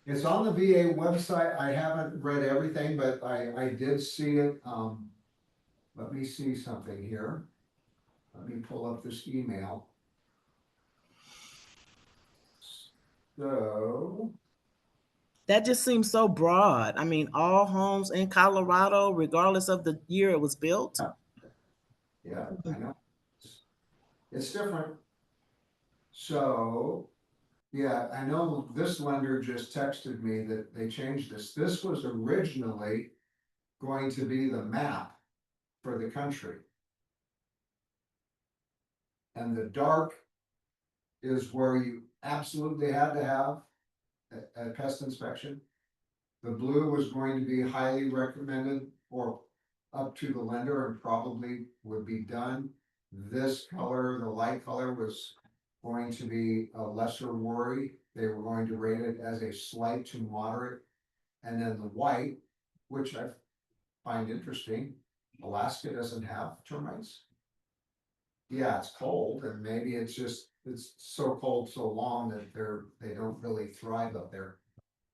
It's on the VA website. I haven't read everything, but I did see it. Let me see something here. Let me pull up this email. So, That just seems so broad. I mean, all homes in Colorado, regardless of the year it was built. yeah, I know. It's different. So, yeah, I know this lender just texted me that they changed this. This was originally going to be the map for the country. And the dark is where you absolutely had to have a pest inspection. The blue was going to be highly recommended or up to the lender and probably would be done. This color, the light color, was going to be a lesser worry. They were going to rate it as a slight to moderate. And then the white, which I find interesting, Alaska doesn't have termites. Yeah, it's cold and maybe it's so cold so long that they don't really thrive up there.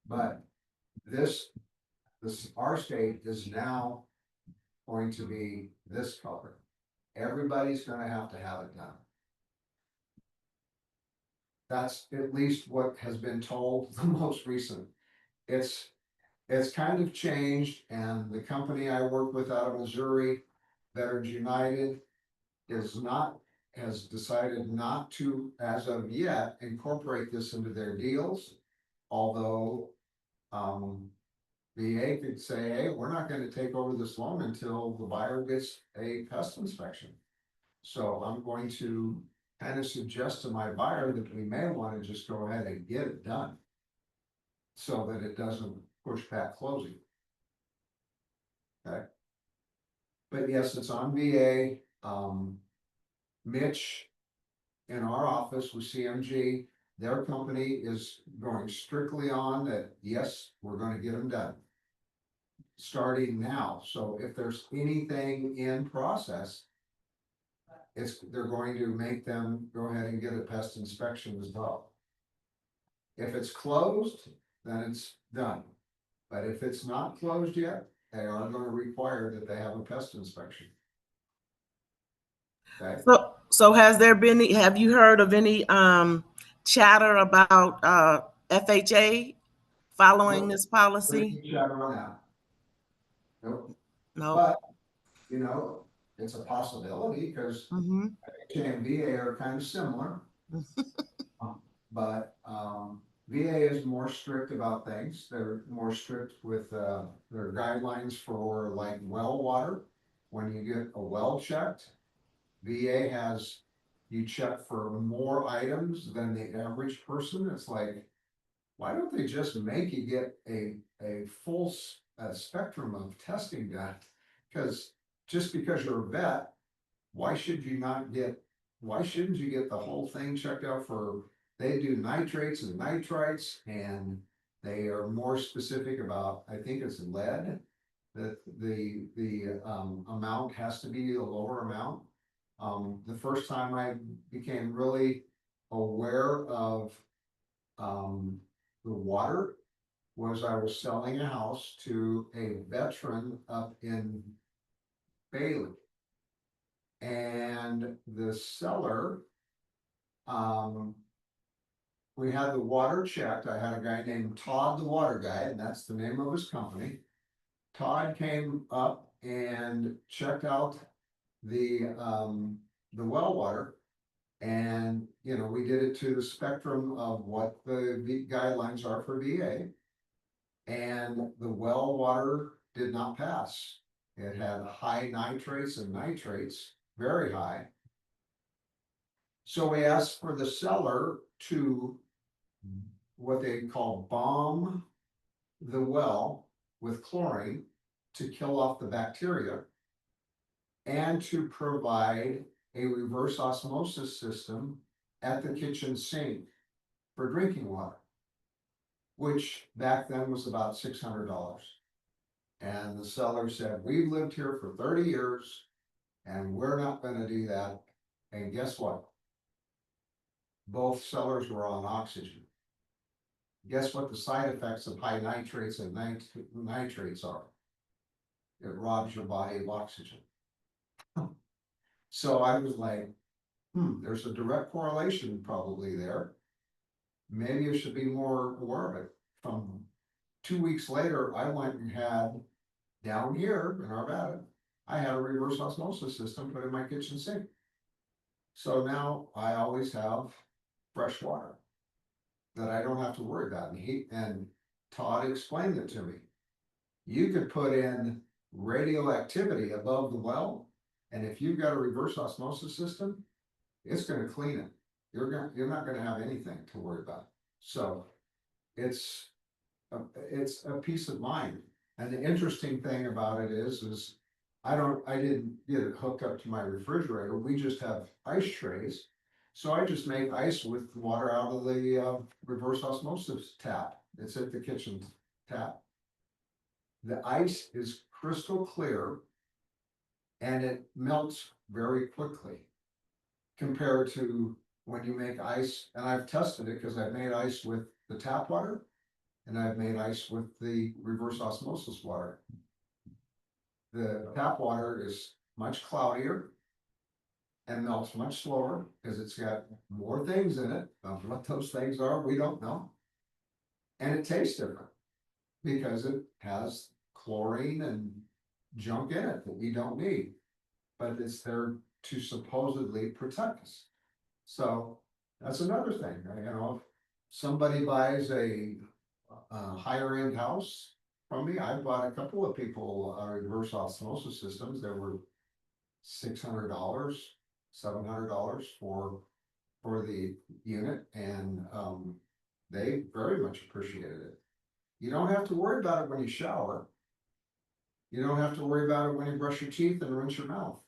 But our state is now going to be this color. Everybody's gonna have to have it done. That's at least what has been told, the most recent. It's kind of changed, and the company I work with out of Missouri, Veterans United, has decided not to, as of yet, incorporate this into their deals. Although, VA could say, hey, we're not gonna take over this loan until the buyer gets a pest inspection. So I'm going to kind of suggest to my buyer that we may want to just go ahead and get it done, so that it doesn't push back closing. Okay. But yes, it's on VA. Mitch in our office with CMG, their company is going strictly on that, yes, we're going to get them done starting now. So if there's anything in process, they're going to make them go ahead and get a pest inspection as well. If it's closed, then it's done. But if it's not closed yet, they are going to require that they have a pest inspection. Okay. So have you heard of any chatter about FHA following this policy? Chatter on that. Nope. No. But, it's a possibility because Mm-hmm. FHA and VA are kind of similar. But VA is more strict about things. They're more strict with their guidelines for like well water. When you get a well checked, VA has you check for more items than the average person. It's like, why don't they just make you get a full spectrum of testing done? Because just because you're a vet, why shouldn't you get the whole thing checked out for, they do nitrates and nitrites, and they are more specific about, I think it's lead, that the amount has to be a lower amount. The first time I became really aware of the water was I was selling a house to a veteran up in Bailey. And the seller, we had the water checked. I had a guy named Todd, the water guy, and that's the name of his company. Todd came up and checked out the well water, And, you know, we did it to the spectrum of what the guidelines are for VA. And the well water did not pass. It had high nitrates and nitrates, very high. So we asked for the seller to what they call bomb the well with chlorine to kill off the bacteria and to provide a reverse osmosis system at the kitchen sink for drinking water, which back then was about $600. And the seller said, we've lived here for 30 years and we're not gonna do that. And guess what? Both sellers were on oxygen. Guess what the side effects of high nitrates and nitrates are? It robs your body of oxygen. So I was like, there's a direct correlation probably there. Maybe I should be more aware of it. From 2 weeks later, I went and had down here in Arvada, I had a reverse osmosis system put in my kitchen sink. So now I always have fresh water that I don't have to worry about. And Todd explained it to me. You could put in radioactivity above the well, and if you've got a reverse osmosis system, it's gonna clean it. You're not gonna have anything to worry about. So it's a peace of mind. And the interesting thing about it is I didn't get it hooked up to my refrigerator. We just have ice trays. So I just make ice with water out of the reverse osmosis tap. It's at the kitchen tap. The ice is crystal clear and it melts very quickly compared to when you make ice. And I've tested it because I've made ice with the tap water and I've made ice with the reverse osmosis water. The tap water is much cloudier and melts much slower because it's got more things in it. What those things are, we don't know. And it tastes different because it has chlorine and junk in it that we don't need, but it's there to supposedly protect us. So that's another thing, you know, if somebody buys a higher end house from me, I bought a couple of people reverse osmosis systems that were $600, $700 for the unit, and they very much appreciated it. You don't have to worry about it when you shower. You don't have to worry about it when you brush your teeth and rinse your mouth.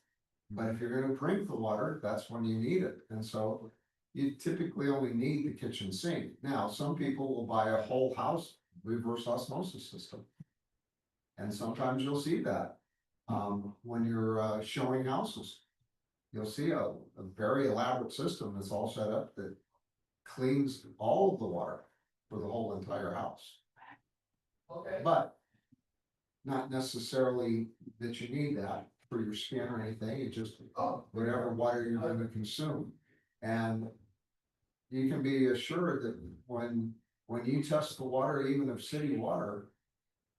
But if you're gonna drink the water, that's when you need it. And so you typically only need the kitchen sink. Now, some people will buy a whole house reverse osmosis system. And sometimes you'll see that when you're showing houses. You'll see a very elaborate system that's all set up that cleans all of the water for the whole entire house. Okay. But not necessarily that you need that for your skin or anything. It just whatever water you're going to consume. And you can be assured that when you test the water, even of city water,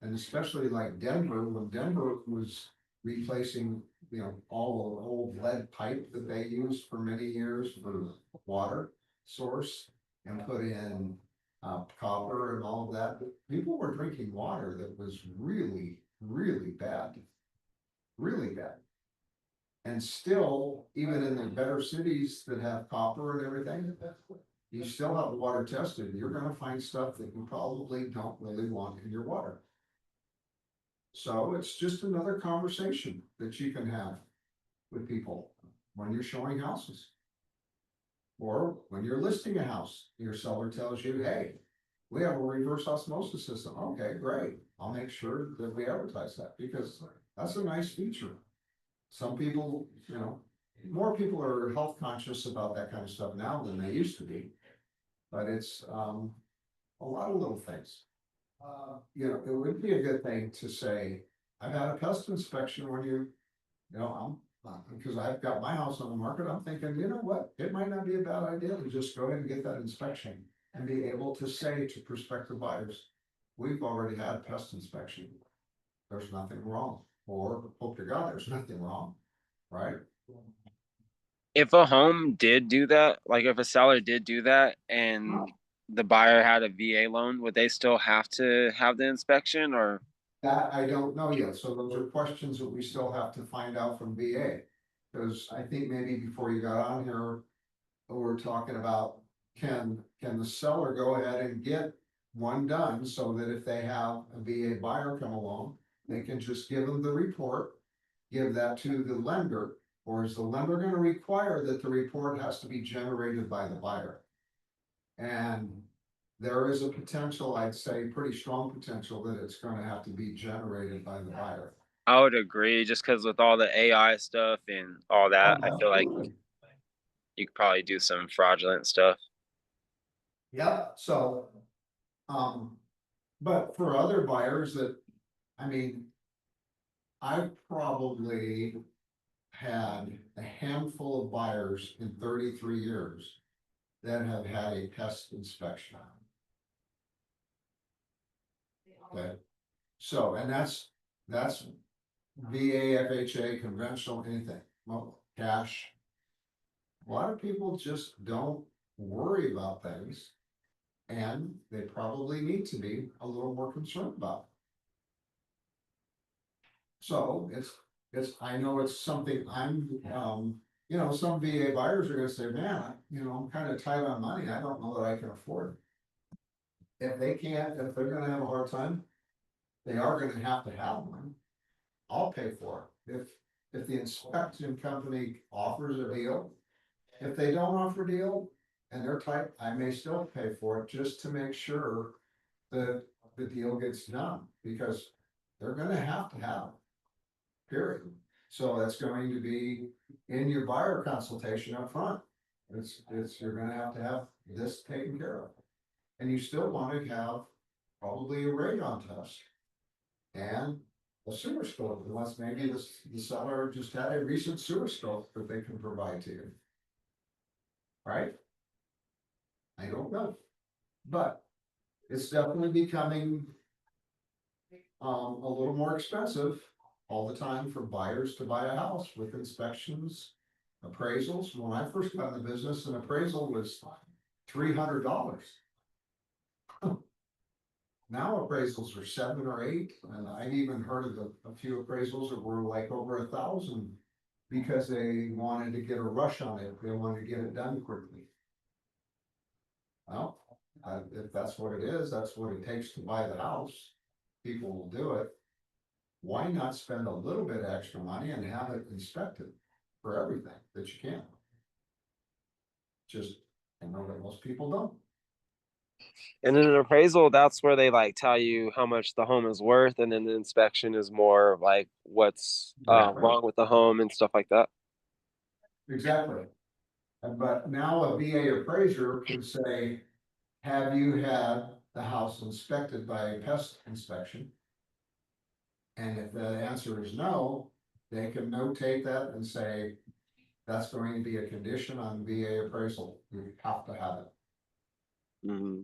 and especially like Denver, when Denver was replacing, you know, all the old lead pipe that they used for many years for water source and put in copper and all of that, people were drinking water that was really, really bad, really bad. And still, even in the better cities that have copper and everything, you still have the water tested. You're gonna find stuff that you probably don't really want in your water. So it's just another conversation that you can have with people when you're showing houses. Or when you're listing a house, your seller tells you, hey, we have a reverse osmosis system. Okay, great. I'll make sure that we advertise that because that's a nice feature. Some people, you know, more people are health conscious about that kind of stuff now than they used to be. But it's a lot of little things. You know, it would be a good thing to say, I've had a pest inspection when you know, because I've got my house on the market, I'm thinking, you know what, it might not be a bad idea to just go ahead and get that inspection and be able to say to prospective buyers, we've already had a pest inspection. There's nothing wrong, or hope to God, there's nothing wrong, right? If a home did do that, like if a seller did do that and the buyer had a VA loan, would they still have to have the inspection or? That I don't know yet, so those are questions that we still have to find out from VA. Cause I think maybe before you got on here, we're talking about, can the seller go ahead and get one done so that if they have a VA buyer come along, they can just give them the report, give that to the lender, or is the lender gonna require that the report has to be generated by the buyer? And there is a potential, I'd say, pretty strong potential that it's gonna have to be generated by the buyer. I would agree, just because with all the AI stuff and all that, I feel like Absolutely. you could probably do some fraudulent stuff. Yep, so, but for other buyers that, I mean, I've probably had a handful of buyers in 33 years that have had a pest inspection. Okay, so, and that's VA, FHA, conventional, anything, well, cash. A lot of people just don't worry about things. And they probably need to be a little more concerned about. So I know it's something I'm, you know, some VA buyers are gonna say, man, you know, I'm kind of tight on money. I don't know that I can afford it. If they can't, if they're gonna have a hard time, they are gonna have to have one. I'll pay for it. If the inspection company offers a deal, if they don't offer a deal and they're tight, I may still pay for it just to make sure that the deal gets done, because they're gonna have to have it, period. So that's going to be in your buyer consultation up front. You're gonna have this taken care of. And you still wanna have probably a radon test. And a sewer scope, unless maybe the seller just had a recent sewer scope that they can provide to you. Right? I don't know, but it's definitely becoming a little more expensive all the time for buyers to buy a house with inspections, appraisals. When I first got in the business, an appraisal was $300. Now appraisals are 7 or 8, and I've even heard of a few appraisals that were like over 1,000 because they wanted to get a rush on it. They wanted to get it done quickly. Well, if that's what it is, that's what it takes to buy the house. People will do it. Why not spend a little bit extra money and have it inspected for everything that you can? Just, I know that most people don't. And in an appraisal, that's where they like tell you how much the home is worth, and then the inspection is more like what's wrong with the home and stuff like that. Exactly. But now a VA appraiser can say, have you had the house inspected by a pest inspection? And if the answer is no, they can notate that and say, that's going to be a condition on VA appraisal. You have to have it. Mm-hmm.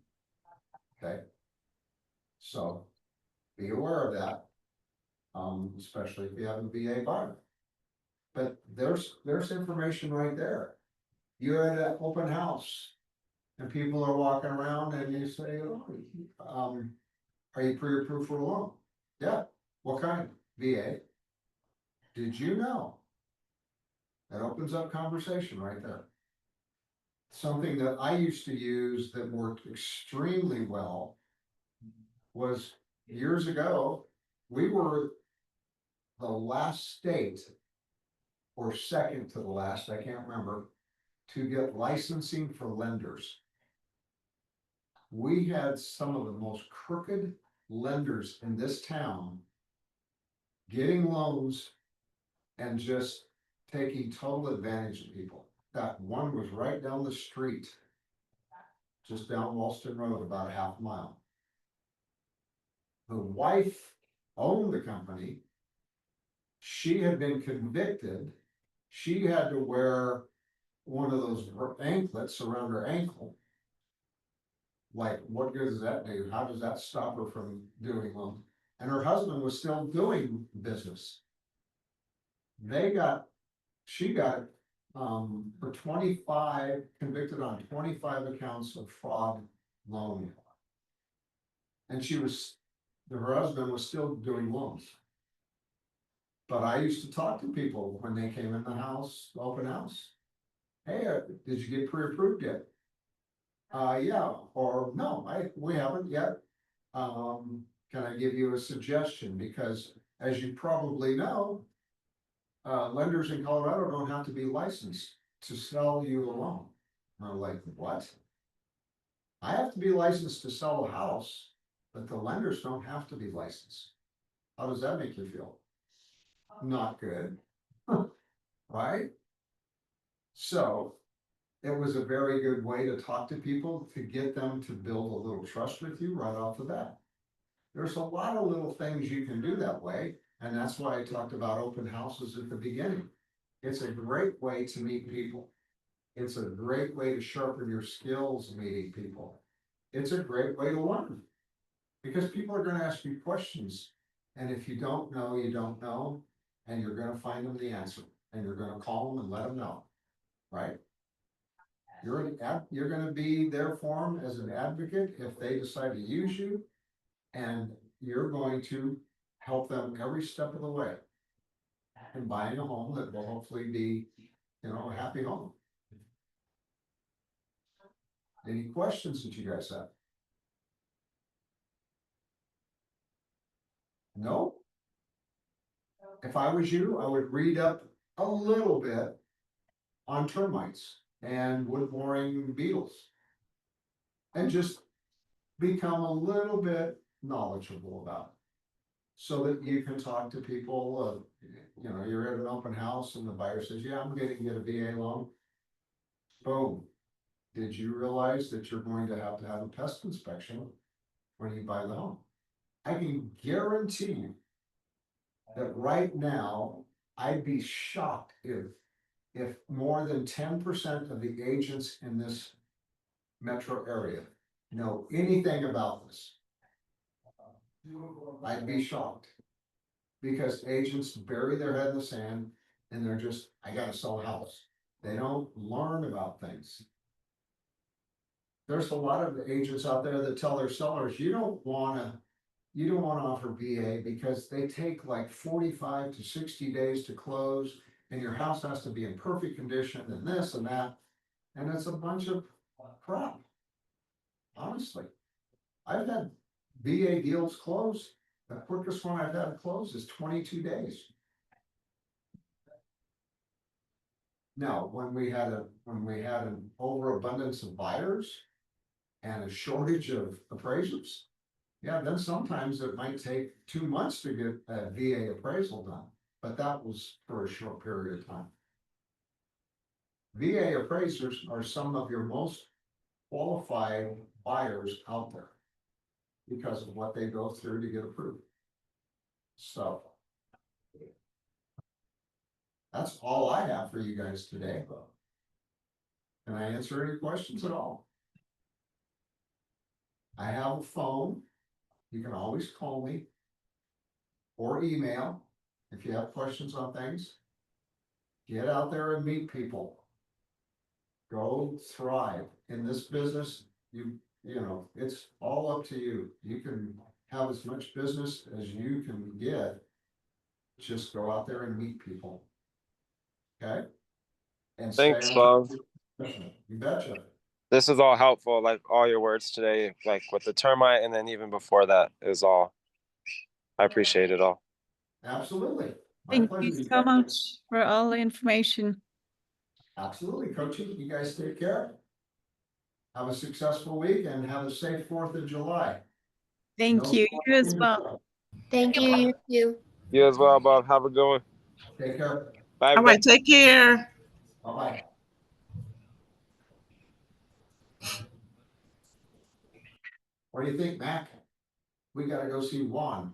Okay. So be aware of that. Especially if you have a VA buyer. But there's information right there. You're at an open house and people are walking around and you say, oh, are you pre-approved for a loan? Yeah. What kind? VA. Did you know? That opens up conversation right there. Something that I used to use that worked extremely well was years ago, we were the last state or second to the last, I can't remember, to get licensing for lenders. We had some of the most crooked lenders in this town getting loans and just taking total advantage of people. That one was right down the street, just down Walston Road, about a half mile. The wife owned the company. She had been convicted. She had to wear one of those anklets around her ankle. Like, what good does that do? How does that stop her from doing loans? And her husband was still doing business. She got for convicted on 25 accounts of fraud loan. And her husband was still doing loans. But I used to talk to people when they came in the house, open house. Hey, did you get pre-approved yet? Yeah, or no, we haven't yet. Can I give you a suggestion? Because as you probably know, lenders in Colorado don't have to be licensed to sell you a loan. And I'm like, what? I have to be licensed to sell a house, but the lenders don't have to be licensed. How does that make you feel? Not good, right? So it was a very good way to talk to people, to get them to build a little trust with you right off the bat. There's a lot of little things you can do that way, and that's why I talked about open houses at the beginning. It's a great way to meet people. It's a great way to sharpen your skills meeting people. It's a great way to learn. Because people are gonna ask you questions, and if you don't know, you don't know, and you're gonna find them the answer, and you're gonna call them and let them know, right? You're gonna be there for them as an advocate if they decide to use you, and you're going to help them every step of the way in buying a home that will hopefully be, a happy home. Any questions that you guys have? No? If I was you, I would read up a little bit on termites and wood boring beetles. And just become a little bit knowledgeable about it. So that you can talk to people, you're at an open house and the buyer says, yeah, I'm going to get a VA loan. Boom. Did you realize that you're going to have a pest inspection when you buy the home? I can guarantee you that right now, I'd be shocked if more than 10% of the agents in this metro area know anything about this. I'd be shocked. Because agents bury their head in the sand and they're just, I gotta sell a house. They don't learn about things. There's a lot of agents out there that tell their sellers, you don't wanna offer VA because they take like 45 to 60 days to close, and your house has to be in perfect condition and this and that. And it's a bunch of crap. Honestly, I've had VA deals close. The quickest one I've had close is 22 days. Now, when we had an overabundance of buyers and a shortage of appraisers, yeah, then sometimes it might take 2 months to get a VA appraisal done, but that was for a short period of time. VA appraisers are some of your most qualified buyers out there because of what they go through to get approved. So that's all I have for you guys today. Can I answer any questions at all? I have a phone. You can always call me or email if you have questions on things. Get out there and meet people. Go thrive in this business. It's all up to you. You can have as much business as you can get. Just go out there and meet people. Okay? And Thanks, Bob. You betcha. This is all helpful, like all your words today, like with the termite, and then even before that is all. I appreciate it all. Absolutely. My Thank pleasure. you so much for all the information. Absolutely, coaching. You guys take care. Have a successful week and have a safe 4th of July. Thank you. You as well. Thank you, you too. You as well, Bob. Have a good one. Take care. Bye. All right, take care. Bye-bye. What do you think, Mac? We gotta go see Juan.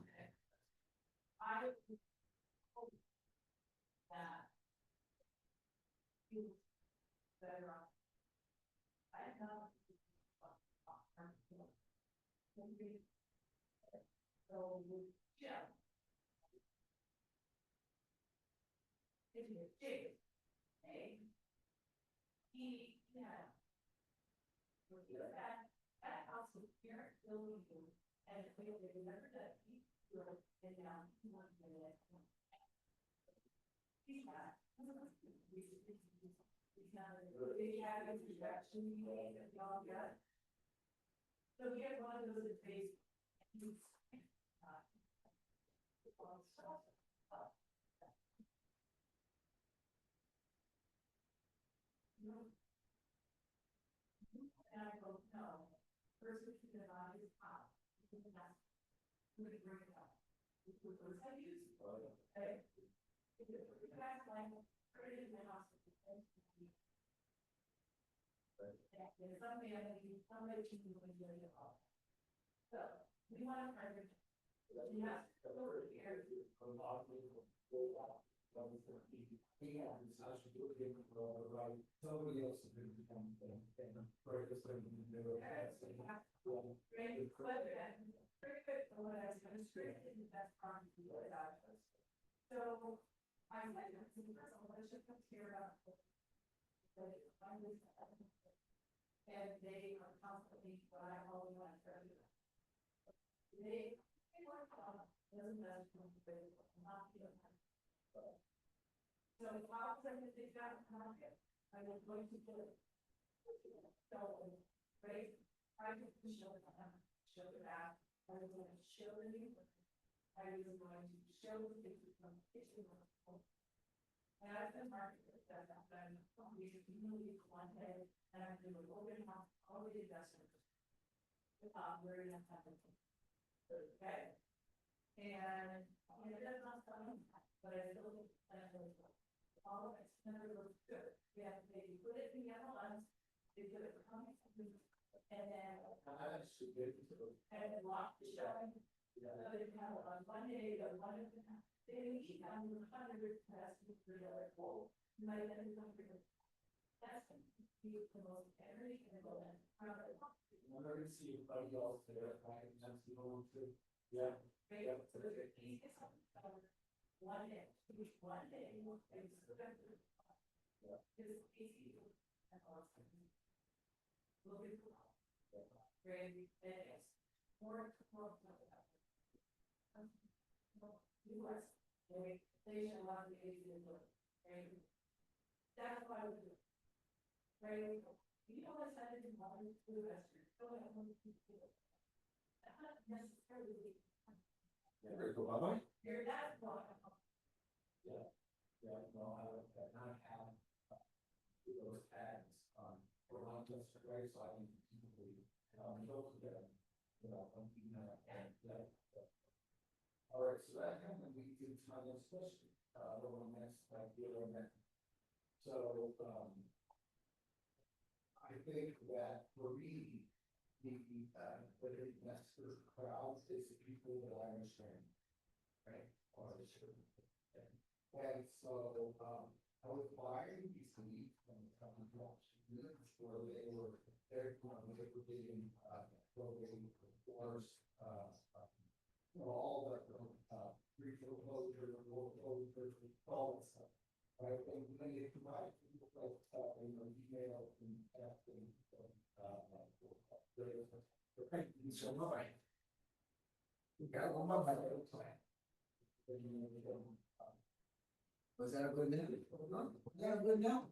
Was that a good minute? Was that a good now?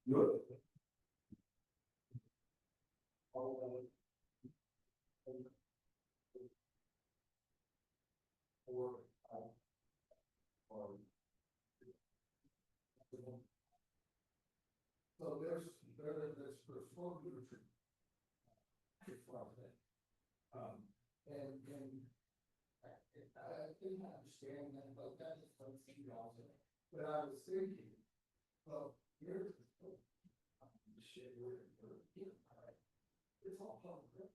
Good. So there's four groups. And I didn't understand that, but that is something else. But I was thinking, well, here's the shit it's all public.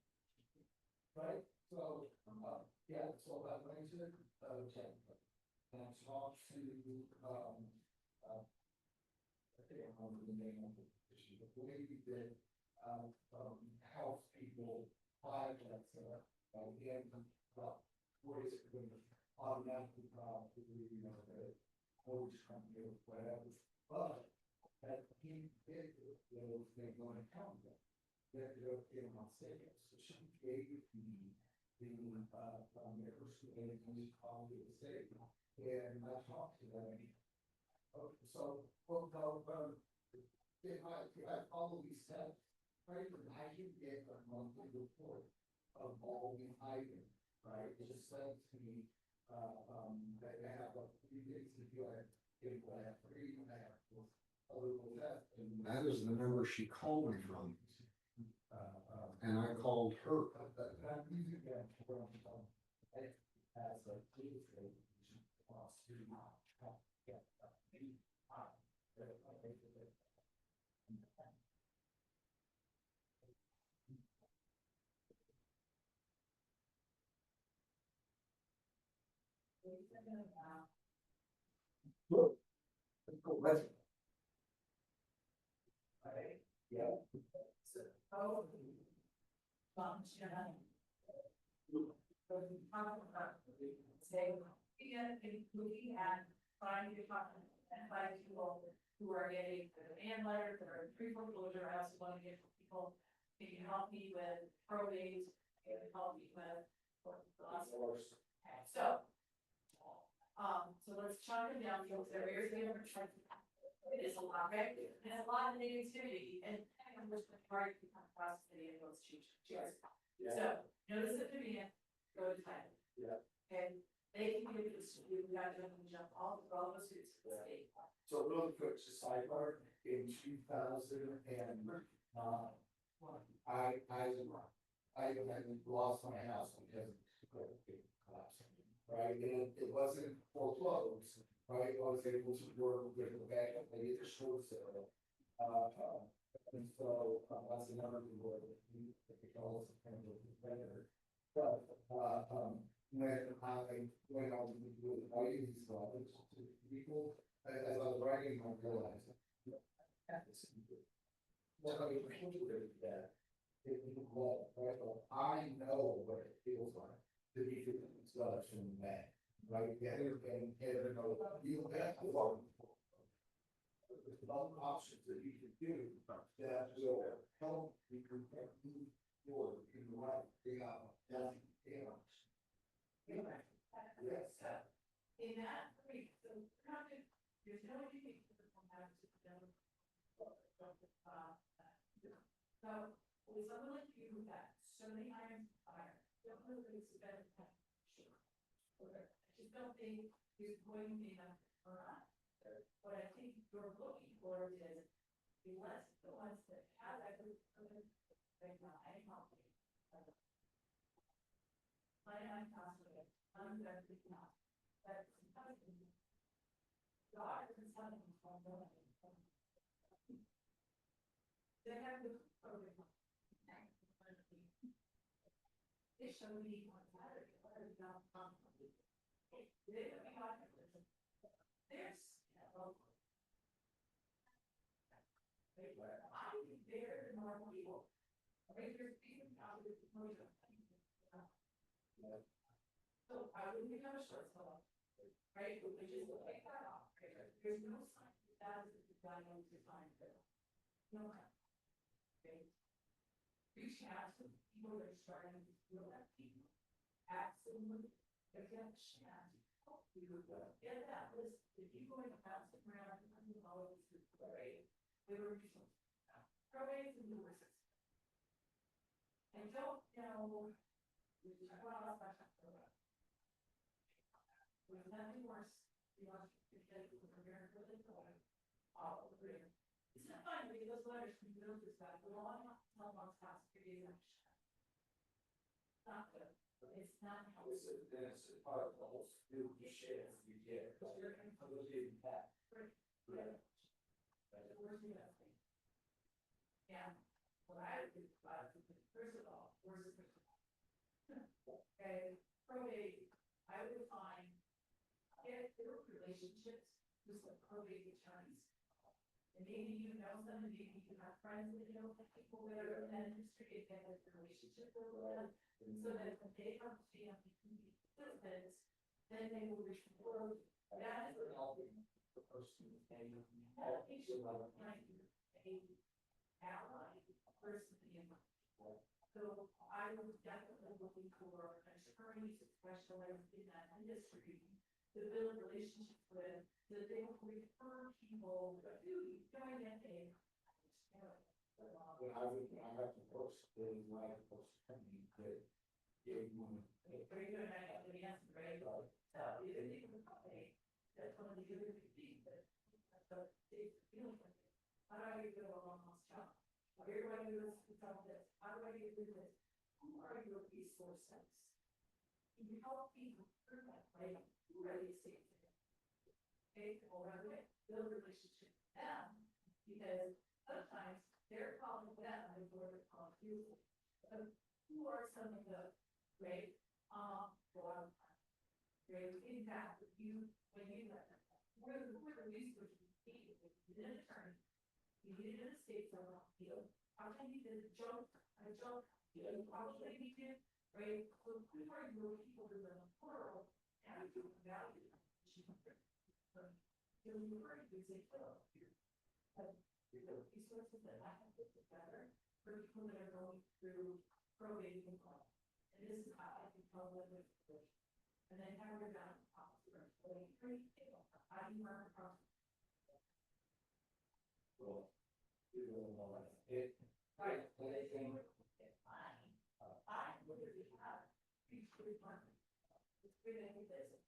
Right? So, yeah, so that makes it, okay. and I talked to, I can't remember the name of it, the lady that, helps people buy that, and, what is it, when automatically, you know, the mortgage company or whatever, but that he did, those things on account of that. That they're in my savings, so she gave me the, their personal income called it savings, and I talked to them. Okay, so, well, no, if I follow these steps, right, then I can get a monthly report of all the items, right? It just says to me, that I have a few days to do it, if I have three, and I have other than that. And that is the number she called me from. And I called her. I'm using that for, as a Look, let's. Yeah. Looking at trying to talk and find people who are getting the demand letters that are pre foreclosure. I also want to get people who can help me with probate, who can help me with the last words. So let's chunk it down because there is it is a lot, right? And a lot of negativity and I'm just hard to come across the of those changes. So notice the demand, go to time. Yeah. And they can give this to you, we got to jump all the suits to the state. So really quick, just sidebar, in 2000 and, I lost my house because of the collapse, right? And it wasn't foreclosed, right? I was able to work with the bank, they get the short sale. And so, that's another reward that we, calls kind of better. But, when I went on to writing these letters to people, as I was writing, I realized, well, I mean, that it was right? Well, I know what it feels like to be doing stuff in May, right? Yeah, and you have to learn. There's a lot of options that you can do that will help you protect you for the right, Yes. In that, so there's no indication that someone has to know. So with someone like you who got so many irons fire, don't know that it's a better time. Sure. I just don't think you're going to be enough or not. What I think you're looking for is the ones that have that group right now. I help you. I'm possible. I'm going to not. But God is something from the they have the program. They show me what matters. There's I think there are more people. Right, there's people out of the program. So I wouldn't become a short seller, right? Which is take that off. Right? There's no sign that is the guideline to find it. No. Okay. Reach out to people that are starting to feel that people. Absolutely. If you have a chance, help you get that list. If you go and pass it around, all of this is right. They were probates and divorces. And don't know. There's nothing worse. You want to get it from here really good. All over here. It's not fine because those letters can build this back. We don't want to tell about past period. Not good. It's not how it's part of the whole new shit you get. You're going to lose it back. Right. That's the worst thing I think. Yeah. What I would do, first of all, where's the okay, probate, I would find, get build relationships with some probate attorneys. And maybe you know them, and maybe you have friends that know people that are in that industry, and they have a relationship with them. So that when they come to you and business, then they will refer that is the person allocation of like a ally person in. So I was definitely looking for attorneys who specialize in that industry to build relationships with, that they will refer people, dude, you gotta get a. I have to post the live post company that gave one. Very good, I have the answer, right? So, if they can pay, that's one of the other big things that, so, it's feeling like, how do I get along this job? Where do I do this, without this, how do I do this? Who are your resources? Can you help people through that, right? Who are these things? Okay, well, right away, build a relationship with them, because sometimes they're calling them before they're calling you. But who are some of the, right, well, right, in fact, you, when you, who are the resources you need? You need an attorney, you need an estate field, how can you do a joke, how can you do, right? So who are your people in the world, and you value them? So you were to say, oh, the resources that I have put together for people that are going through probate and law. And this is how I can tell them with this. And then how we're down to prosper. So how do you run a process? Well, you don't know it. Right. Fine. What do we have? It's good money. It's good at this.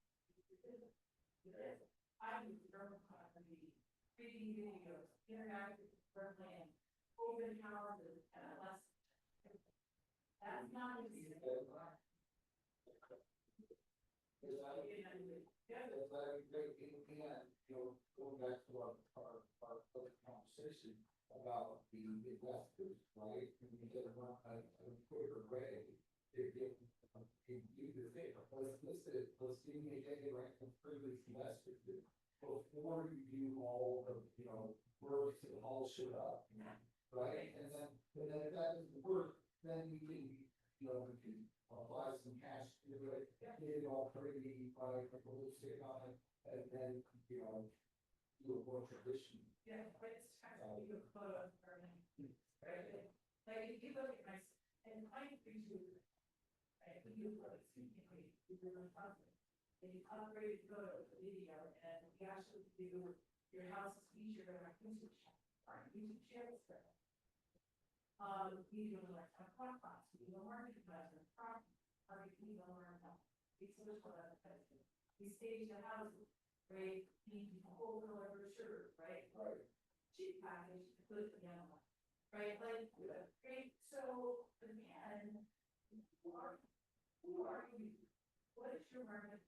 I use journal copy, reading videos, interactive with Berlin, open houses, and less. That's not easy. Going back to our first conversation about the investors, right? And we get one, a quicker way, they get, do the thing, let's see me get it right from previous investors. Before you do all the, work to haul shit up, right? And then if that doesn't work, then we can, we can apply some cash to it, get it all pretty, like, a little stick on it, and then, do a more traditional. Yeah, but it's kind of a photo of Berlin, right? Like, if you look at my, and I appreciate it, right? When you look at it, you really confident. And you upgrade photo, the video, and we actually do your house's featured on our YouTube channel spread. We do like a podcast, we do a marketing plan, we learn how we social advertising. We stage the houses, right? We whole color brochure, right? Right. Cheap package, put it together, right? Like, great. So again, who are you? What is your market?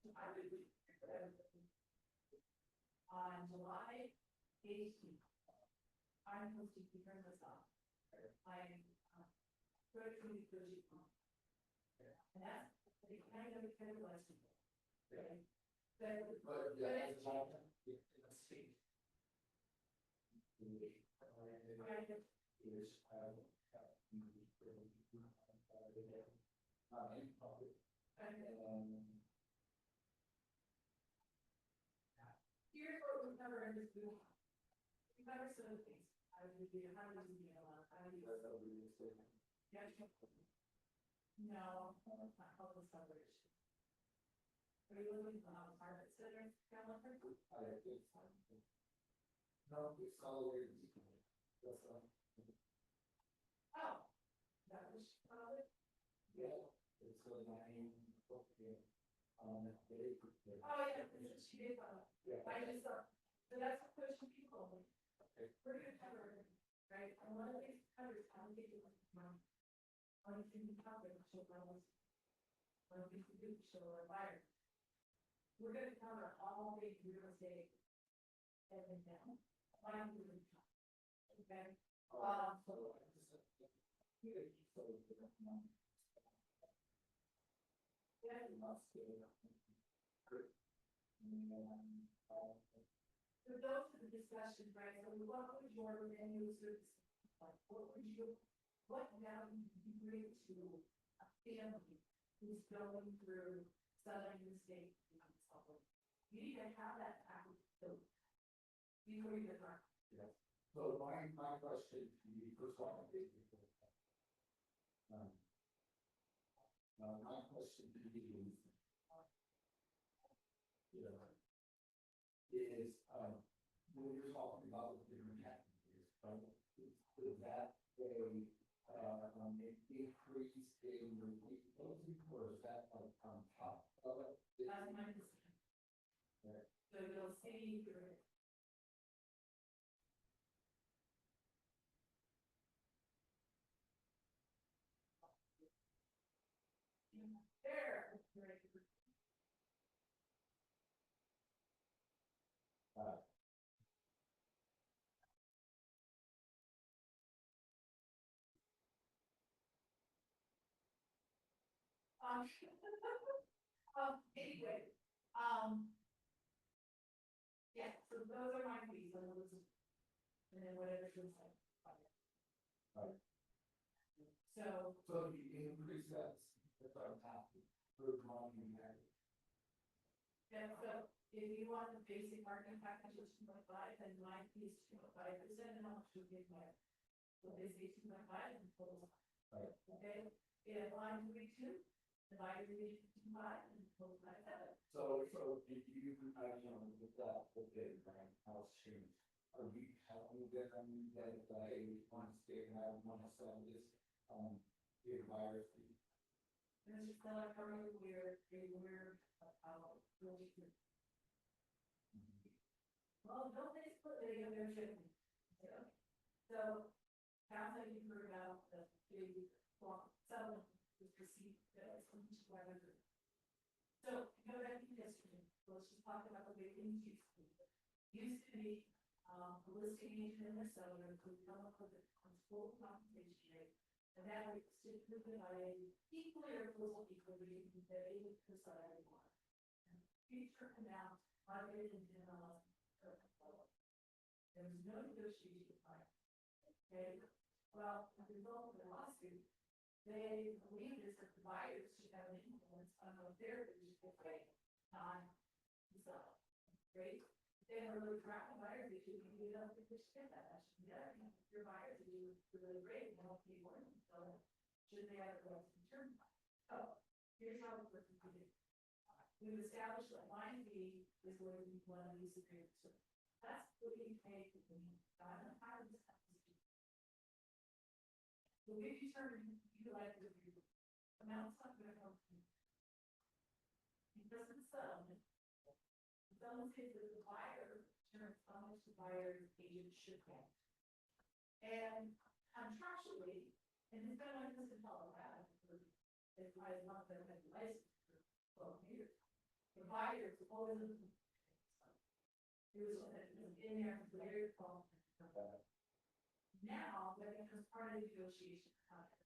I would be on July 18th. I'm hosting the this up. I'm virtually coaching. And that's the kind of lesson. Right? But yeah, it's all let's see. Here's what we cover in this book. We cover some of the things. How do you do how do you yeah, no, not public coverage. Are you looking for a private center? No, it's all weird. That's all. Oh, that was private. Yeah, it's a name. Oh, yeah, she did, I just thought, so that's a question people, we're gonna cover, right, and one of these covers, I'll get you one. One thing you cover, show levels. One thing you do, show a buyer. We're gonna cover all the real estate. And down, one thing. Okay. So those are the discussions, right? So what would your menu service, like, what would you, what value do you bring to a family who's going through selling the state and something? You need to have that package built before you get market. Yes. So my question to you, first of all, is, my question to you is, when you're talking about the different categories, right? Is that an increase in repeat closing, or is that like on top of it? That's my decision. Right. So you'll see your. There. Anyway, yeah, so those are my fees, and then whatever you say. Right. So, So you increase that, that's on top of the money you have. yeah, so if you want the basic marketing package is 2.5, then my fee is 2.5%, and how much you get my, so they say 2.5 and total. Right. Okay, if line 32, divided by 2.5 and total by 7. So if you, with that, with the brand house change, are we telling them that they want to stay and I want to sell this, the buyer's fee? This is not currently we're, really good. Well, don't they split it in their shipping? So, that's how you heard about the big, settlement with receipt, that's from 200. So, go back to history, let's just talk about the way things used to be. Used to be, a listing agent and a seller could come up with a full compensation rate. And that was stipulated by equally or close equally, that they would decide on. Future amount, targeted and general. There was no negotiation prior. Okay, well, as a result of the lawsuit, they believe is that the buyers should have an influence on what their bids will pay, not the seller. Right? They are really attractive buyers, they should be able to get that. That should be that. Your buyers are really great, and help you more. So should they have a right to turn? So here's how it works. We've established that line B is where we want to use the group. So that's what we pay for the how does this happen? So we determine you like the group amounts not going to help you. Because it's settlement. Someone says that the buyer determines how much the buyer's agent should pay. And contractually, and it's been like this in Colorado, if I want them to have a license for 12 years. The buyers always it was in there for very long. Now that becomes part of the negotiation contract.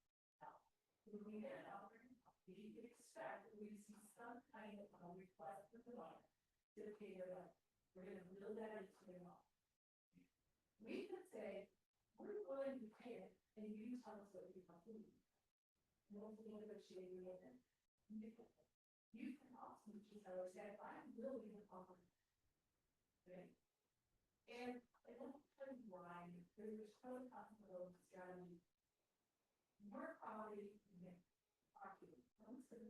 When we get an offer, you can expect that we see some kind of request from the buyer to pay their rent. We're going to build that into their law. We could say we're willing to pay it, and you tell us what you want to do. We'll negotiate with them. You can also just say, I'm willing to offer. Okay. And let me tell you why. There's so possible strategy. We're probably arguing. I'm going to say,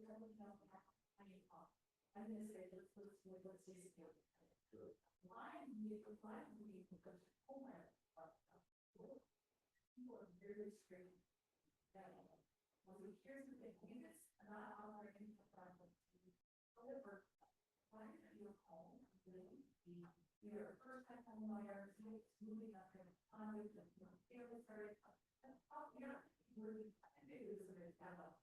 I'm going to say, let's say secure. Why we because homeland people are very straight. Here's the thing, we just not honor any problem. However, why are you home? You're a first time home buyer, moving up in time, family started. You're really big as a family.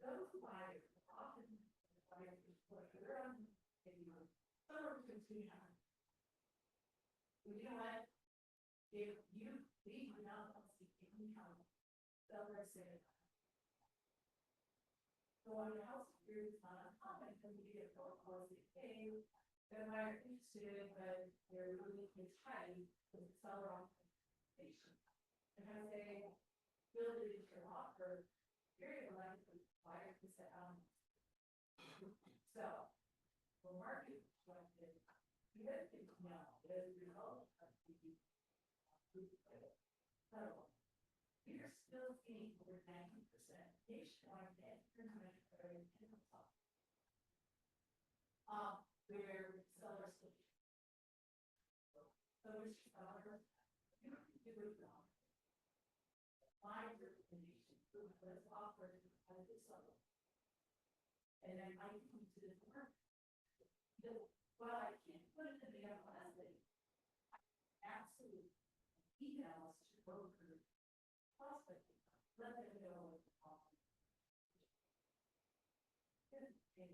Those buyers often buyers they're on summer continue. You know what? If you leave now, see income, sellers say. So on a house here, it's not uncommon for me to get a phone call and say, hey, they're not interested, but they're really tight with the seller on patient. And I say, ability to offer, very likely buyer to set so, for market perspective, you have to know as a result of the so, you're still seeing over 90% nationwide and where sellers. Sellers, you don't do it wrong. My recommendation was offered as a seller. And then I come to this work. Well, I can't put it in the MLS. Absolutely. Emails to broker prospective. Let them know